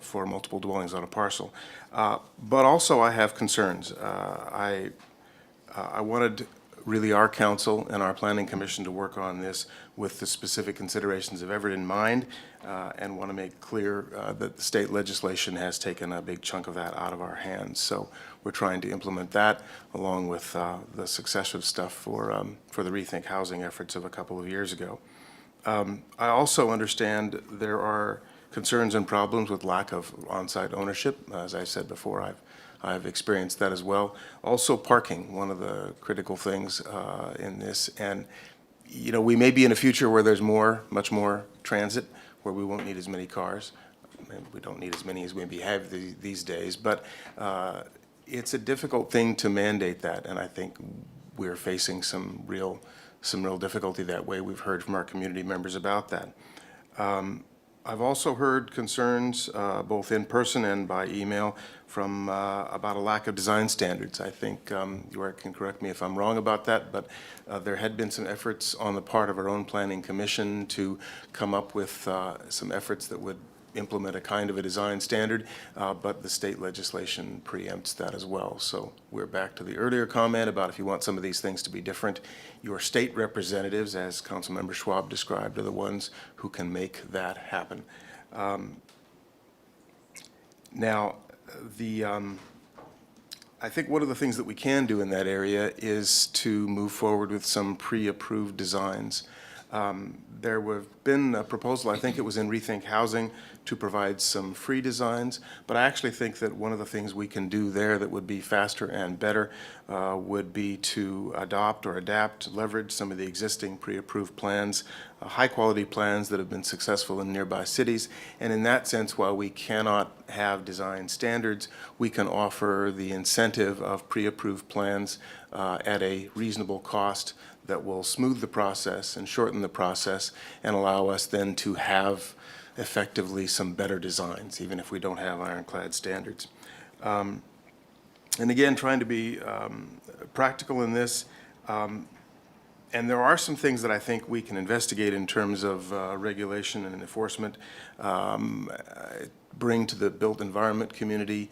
for multiple dwellings on a parcel. But also I have concerns. I wanted really our council and our planning commission to work on this with the specific considerations of Everett in mind, and want to make clear that the state legislation has taken a big chunk of that out of our hands. So we're trying to implement that along with the successive stuff for the Rethink Housing efforts of a couple of years ago. I also understand there are concerns and problems with lack of on-site ownership. As I said before, I've experienced that as well. Also parking, one of the critical things in this. And, you know, we may be in a future where there's much more transit, where we won't need as many cars. Maybe we don't need as many as we maybe have these days, but it's a difficult thing to mandate that, and I think we're facing some real difficulty that way. We've heard from our community members about that. I've also heard concerns, both in person and by email, from about a lack of design standards. I think you can correct me if I'm wrong about that, but there had been some efforts on the part of our own planning commission to come up with some efforts that would implement a kind of a design standard, but the state legislation preempts that as well. So we're back to the earlier comment about if you want some of these things to be different, your state representatives, as Councilmember Schwab described, are the ones who can make that happen. Now, I think one of the things that we can do in that area is to move forward with some pre-approved designs. There have been a proposal, I think it was in Rethink Housing, to provide some free designs, but I actually think that one of the things we can do there that would be faster and better would be to adopt or adapt, leverage some of the existing pre-approved plans, high-quality plans that have been successful in nearby cities. And in that sense, while we cannot have design standards, we can offer the incentive of pre-approved plans at a reasonable cost that will smooth the process and shorten the process and allow us then to have effectively some better designs, even if we don't have ironclad standards. And again, trying to be practical in this, and there are some things that I think we can investigate in terms of regulation and enforcement, bring to the built environment community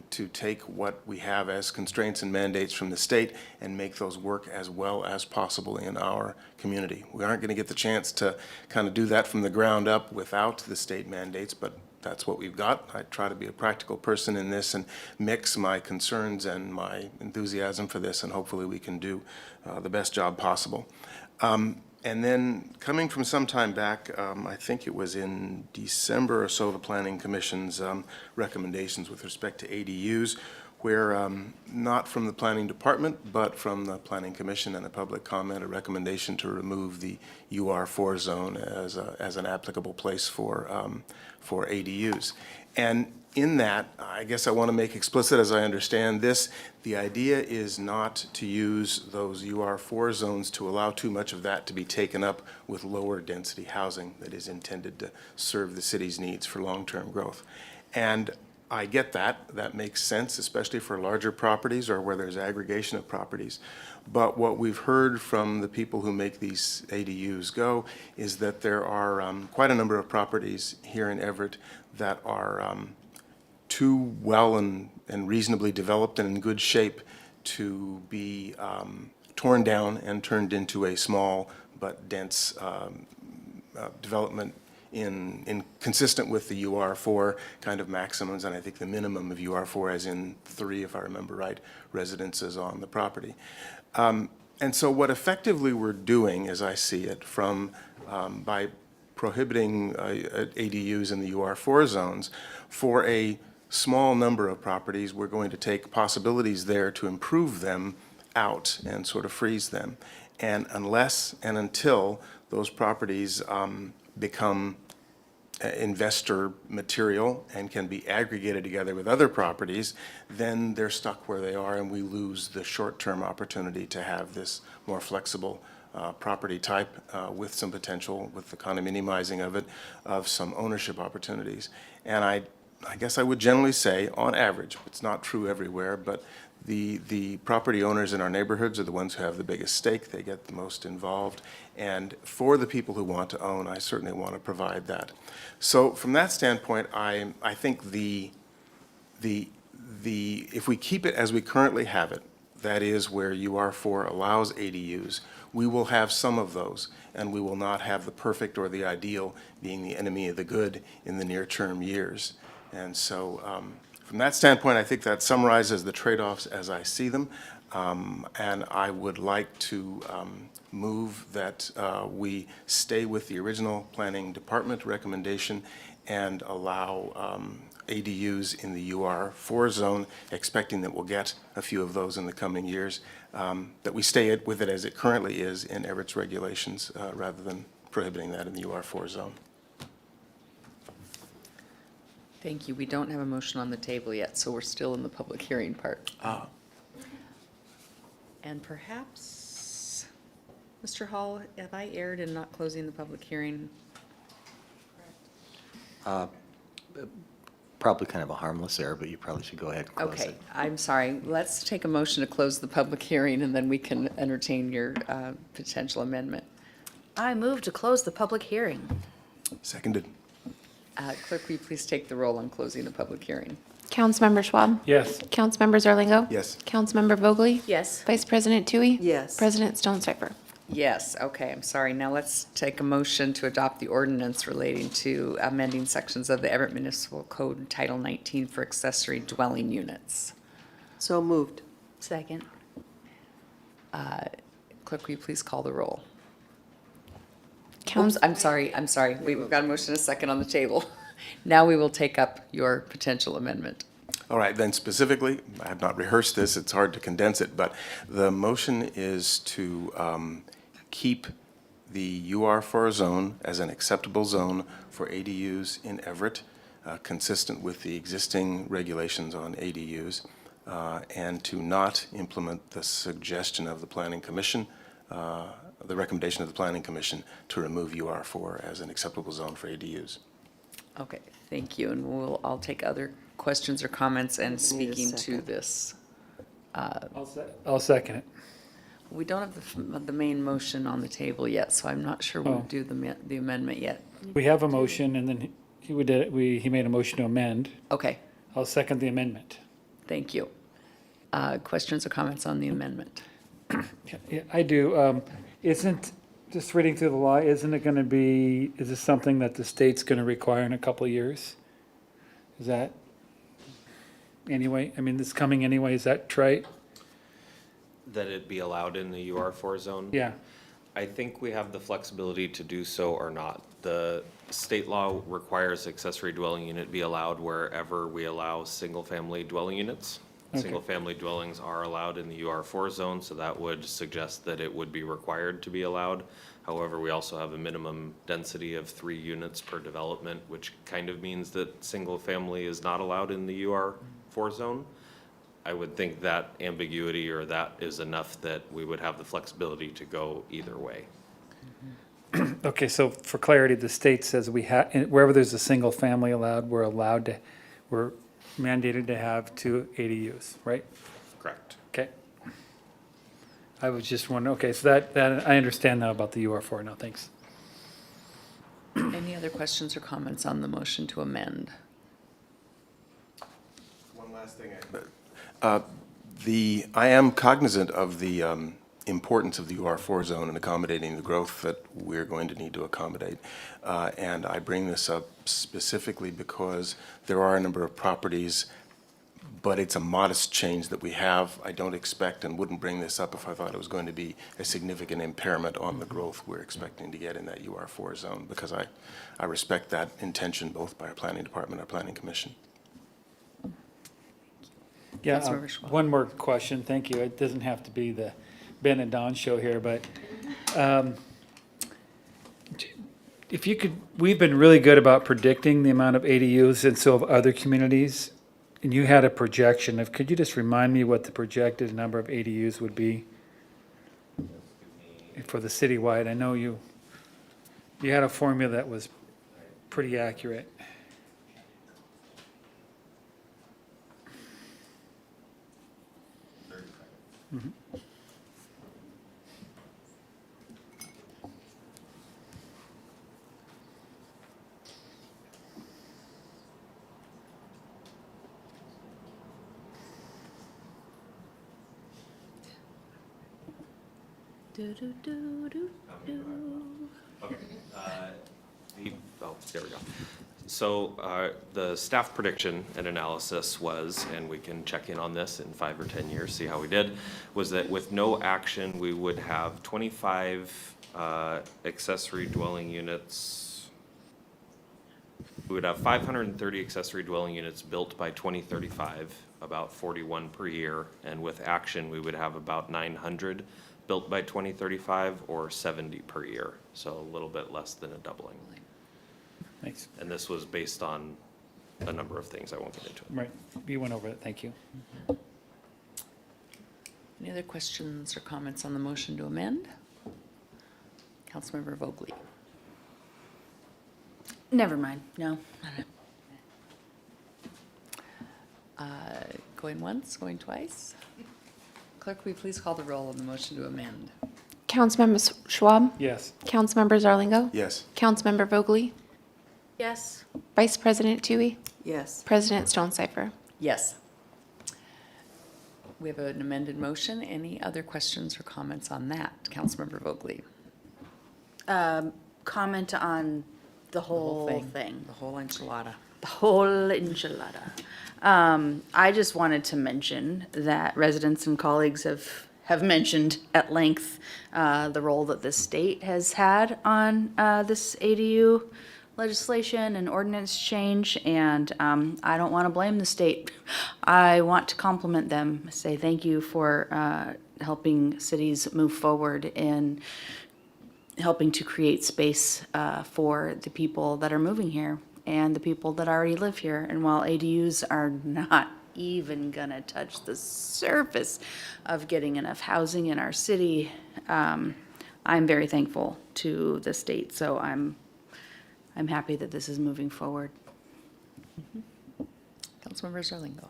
to take what we have as constraints and mandates from the state and make those work as well as possible in our community. We aren't going to get the chance to kind of do that from the ground up without the state mandates, but that's what we've got. I try to be a practical person in this and mix my concerns and my enthusiasm for this, and hopefully we can do the best job possible. And then coming from some time back, I think it was in December or so, the Planning Commission's recommendations with respect to ADUs, where not from the Planning Department, but from the Planning Commission and a public comment, a recommendation to remove the UR4 zone as an applicable place for ADUs. And in that, I guess I want to make explicit, as I understand this, the idea is not to use those UR4 zones to allow too much of that to be taken up with lower density housing that is intended to serve the city's needs for long-term growth. And I get that. That makes sense, especially for larger properties or where there's aggregation of properties. But what we've heard from the people who make these ADUs go is that there are quite a number of properties here in Everett that are too well and reasonably developed and in good shape to be torn down and turned into a small but dense development consistent with the UR4 kind of maximums, and I think the minimum of UR4 as in 3, if I remember right, residences on the property. And so what effectively we're doing, as I see it, by prohibiting ADUs in the UR4 zones, for a small number of properties, we're going to take possibilities there to improve them out and sort of freeze them. And unless and until those properties become investor material and can be aggregated together with other properties, then they're stuck where they are and we lose the short-term opportunity to have this more flexible property type with some potential, with the condominiumizing of it, of some ownership opportunities. And I guess I would generally say, on average, it's not true everywhere, but the property owners in our neighborhoods are the ones who have the biggest stake. They get the most involved. And for the people who want to own, I certainly want to provide that. So from that standpoint, I think if we keep it as we currently have it, that is where UR4 allows ADUs, we will have some of those, and we will not have the perfect or the ideal being the enemy of the good in the near-term years. And so from that standpoint, I think that summarizes the trade-offs as I see them. And I would like to move that we stay with the original Planning Department recommendation and allow ADUs in the UR4 zone, expecting that we'll get a few of those in the coming years, that we stay with it as it currently is in Everett's regulations rather than prohibiting that in the UR4 zone. Thank you. We don't have a motion on the table yet, so we're still in the public hearing part. And perhaps, Mr. Hall, have I erred in not closing the public hearing? Probably kind of a harmless error, but you probably should go ahead and close Okay, it. I'm sorry. Let's take a motion to close the public hearing, and then we can entertain your potential amendment. I move to close the public hearing. Seconded. Clerk, will you please take the roll on closing the public hearing? Councilmember Schwab? Yes. Councilmember Zerlingo? Yes. Councilmember Vogely? Yes. Vice President Tui? Yes. President Stonecipher? Yes, okay, I'm sorry. Now let's take a motion to adopt the ordinance relating to amending sections of the Everett Municipal Code Title 19 for accessory dwelling units. So moved. Second. Clerk, will you please call the roll? Council. I'm sorry. We've got a motion and a second on the table. Now we will take up your potential amendment. All right, then specifically, I have not rehearsed this, it's hard to condense it, but the motion is to keep the UR4 zone as an acceptable zone for ADUs in Everett, consistent with the existing regulations on ADUs, and to not implement the suggestion of the Planning Commission, the recommendation of the Planning Commission to remove UR4 as an acceptable zone for ADUs. Okay, thank you, and I'll take other questions or comments and speaking to this. I'll second it. We don't have the main motion on the table yet, so I'm not sure we'll Oh. do the amendment yet. We have a motion, and then he made a motion to amend. Okay, I'll second the amendment. thank you. Questions or comments on the amendment? Yeah, I do. Isn't, just reading through the law, isn't it going to be, is this something that the state's going to require in a couple of years? Is that, anyway, I mean, this coming anyway, is that right? That it be allowed in the UR4 zone? Yeah. I think we have the flexibility to do so or not. The state law requires accessory dwelling unit be allowed wherever we allow single-family dwelling units. Okay. Single-family dwellings are allowed in the UR4 zone, so that would suggest that it would be required to be allowed. However, we also have a minimum density of 3 units per development, which kind of means that single-family is not allowed in the UR4 zone. I would think that ambiguity or that is enough that we would have the flexibility to go either way. Okay, so for clarity, the state says we have, wherever there's a single family allowed, we're mandated to have 2 ADUs, right? Correct. Okay. I was just wondering, okay, so that I understand now about the UR4 now, thanks. Any other questions or comments on the motion to amend? One last thing. I am cognizant of the importance of the UR4 zone in accommodating the growth that we're going to need to accommodate. And I bring this up specifically because there are a number of properties, but it's a modest change that we have. I don't expect and wouldn't bring this up if I thought it was going to be a significant impairment on the growth we're expecting to get in that UR4 zone, because I respect that intention both by our planning department and our planning commission. Yeah, Councilmember Schwab. one more question, thank you. It doesn't have to be the Ben and Don show here, but if you could, we've been really good about predicting the amount of ADUs and so have other communities, and you had a projection of, could you just remind me what the projected number of ADUs would be for the citywide? I know you had a formula that was pretty accurate. Mhm. Okay. There we go. So the staff prediction and analysis was, and we can check in on this in 5 or 10 years, see how we did, was that with no action, we would have 25 accessory dwelling units. We would have 530 accessory dwelling units built by 2035, about 41 per year. And with action, we would have about 900 built by 2035 or 70 per year. So a little bit less than a doubling. Thanks. And this was based on a number of things. I won't get into it. Right, you went over it, thank you. Any other questions or comments on the motion to amend? Councilmember Vogely. Never mind, no. Going once, going twice? Clerk, will you please call the roll on the motion to amend? Councilmember Schwab? Yes. Councilmember Zarlingo? Yes. Councilmember Vogely? Yes. Vice President Tui? Yes. President Stonecipher? Yes. We have an amended motion. Any other questions or comments on that? Councilmember Vogely. Comment on the whole thing. The whole enchilada. The whole enchilada. I just wanted to mention that residents and colleagues have mentioned at length the role that the state has had on this ADU legislation and ordinance change, and I don't want to blame the state. I want to compliment them, say thank you for helping cities move forward in helping to create space for the people that are moving here and the people that already live here. And while ADUs are not even gonna touch the surface of getting enough housing in our city, I'm very thankful to the state. So I'm happy that this is moving forward. Councilmember Zarlingo.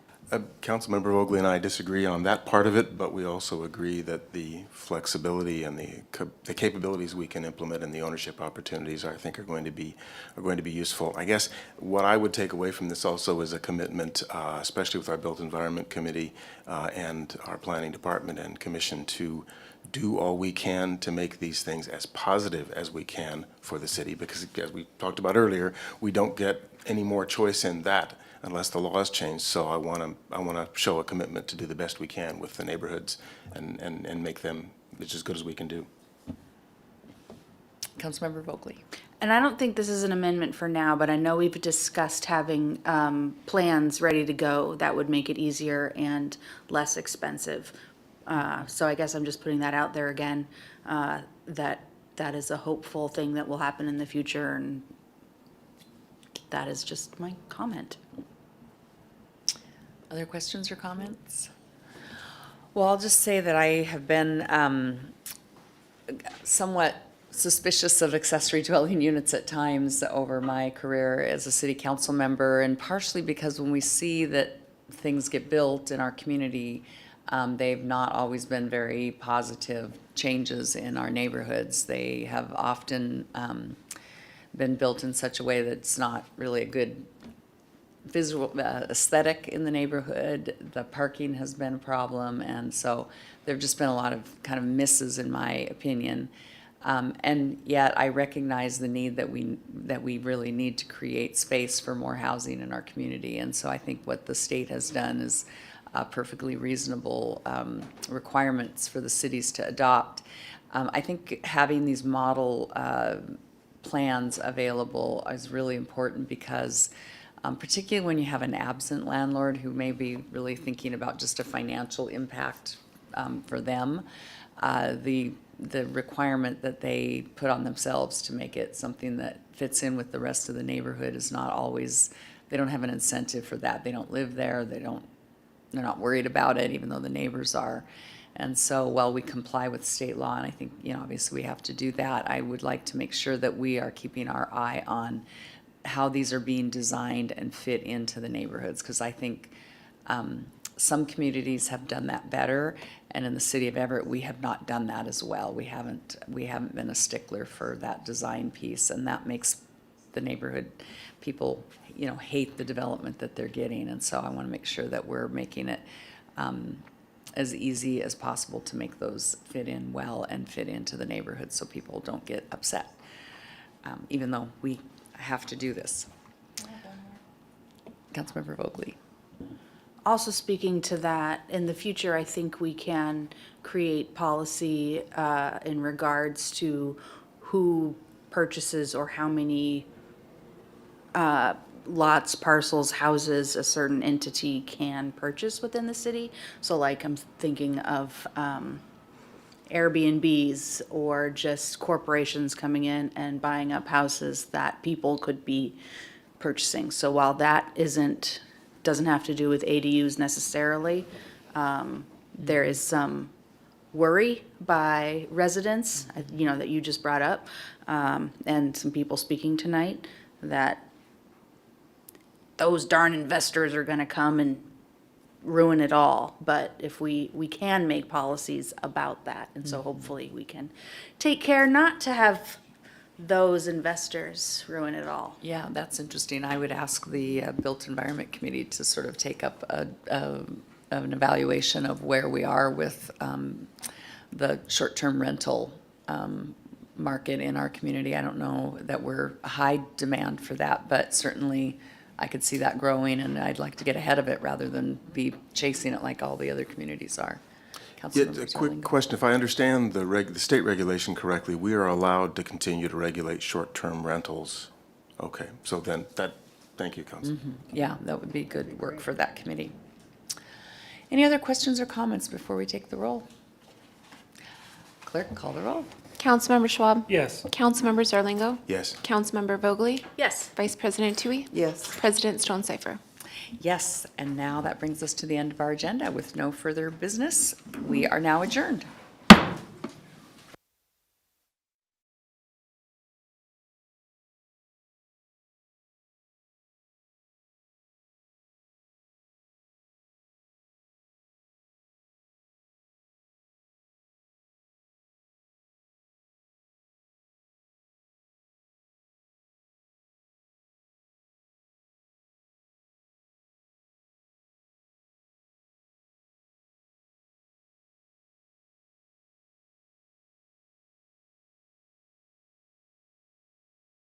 Councilmember Vogely and I disagree on that part of it, but we also agree that the flexibility and the capabilities we can implement and the ownership opportunities I think are going to be useful. I guess what I would take away from this also is a commitment, especially with our Built Environment Committee and our Planning Department and Commission, to do all we can to make these things as positive as we can for the city, because as we talked about earlier, we don't get any more choice in that unless the laws change. So I want to show a commitment to do the best we can with the neighborhoods and make them as good as we can do. Councilmember Vogely. And I don't think this is an amendment for now, but I know we've discussed having plans ready to go that would make it easier and less expensive. So I guess I'm just putting that out there again, that is a hopeful thing that will happen in the future, and that is just my comment. Other questions or comments? Well, I'll just say that I have been somewhat suspicious of accessory dwelling units at times over my career as a city council member, and partially because when we see that things get built in our community, they've not always been very positive changes in our neighborhoods. They have often been built in such a way that it's not really a good visual aesthetic in the neighborhood. The parking has been a problem, and so there have just been a lot of kind of misses in my opinion. And yet I recognize the need that we really need to create space for more housing in our community. And so I think what the state has done is perfectly reasonable requirements for the cities to adopt. I think having these model plans available is really important because particularly when you have an absent landlord who may be really thinking about just a financial impact for them, the requirement that they put on themselves to make it something that fits in with the rest of the neighborhood is not always, they don't have an incentive for that. They don't live there, they're not worried about it, even though the neighbors are. And so while we comply with state law, and I think, obviously we have to do that, I would like to make sure that we are keeping our eye on how these are being designed and fit into the neighborhoods, because I think some communities have done that better, and in the city of Everett, we have not done that as well. We haven't been a stickler for that design piece, and that makes the neighborhood people, hate the development that they're getting. And so I want to make sure that we're making it as easy as possible to make those fit in well and fit into the neighborhood so people don't get upset, even though we have to do this. Councilmember Vogely. Also speaking to that, in the future, I think we can create policy in regards to who purchases or how many lots, parcels, houses a certain entity can purchase within the city. So like I'm thinking of Airbnbs or just corporations coming in and buying up houses that people could be purchasing. So while that doesn't have to do with ADUs necessarily, there is some worry by residents, that you just brought up, and some people speaking tonight, that those darn investors are gonna come and ruin it all. But if we can make policies about that, and so hopefully we can take care not to have those investors ruin it all. Yeah, that's interesting. I would ask the Built Environment Committee to sort of take up an evaluation of where we are with the short-term rental market in our community. I don't know that we're a high demand for that, but certainly I could see that growing, and I'd like to get ahead of it rather than be chasing it like all the other communities are. Yeah, Councilmember a quick Zerling. question. If I understand the state regulation correctly, we are allowed to continue to regulate short-term rentals. Okay, so then thank you, Council. Yeah, that would be good work for that committee. Any other questions or comments before we take the roll? Clerk, call the roll. Councilmember Schwab. Yes. Councilmember Zarlingo. Yes. Councilmember Vogely. Yes. Vice President Tui. Yes. President Stonecipher. Yes, and now that brings us to the end of our agenda. With no further business, we are now adjourned.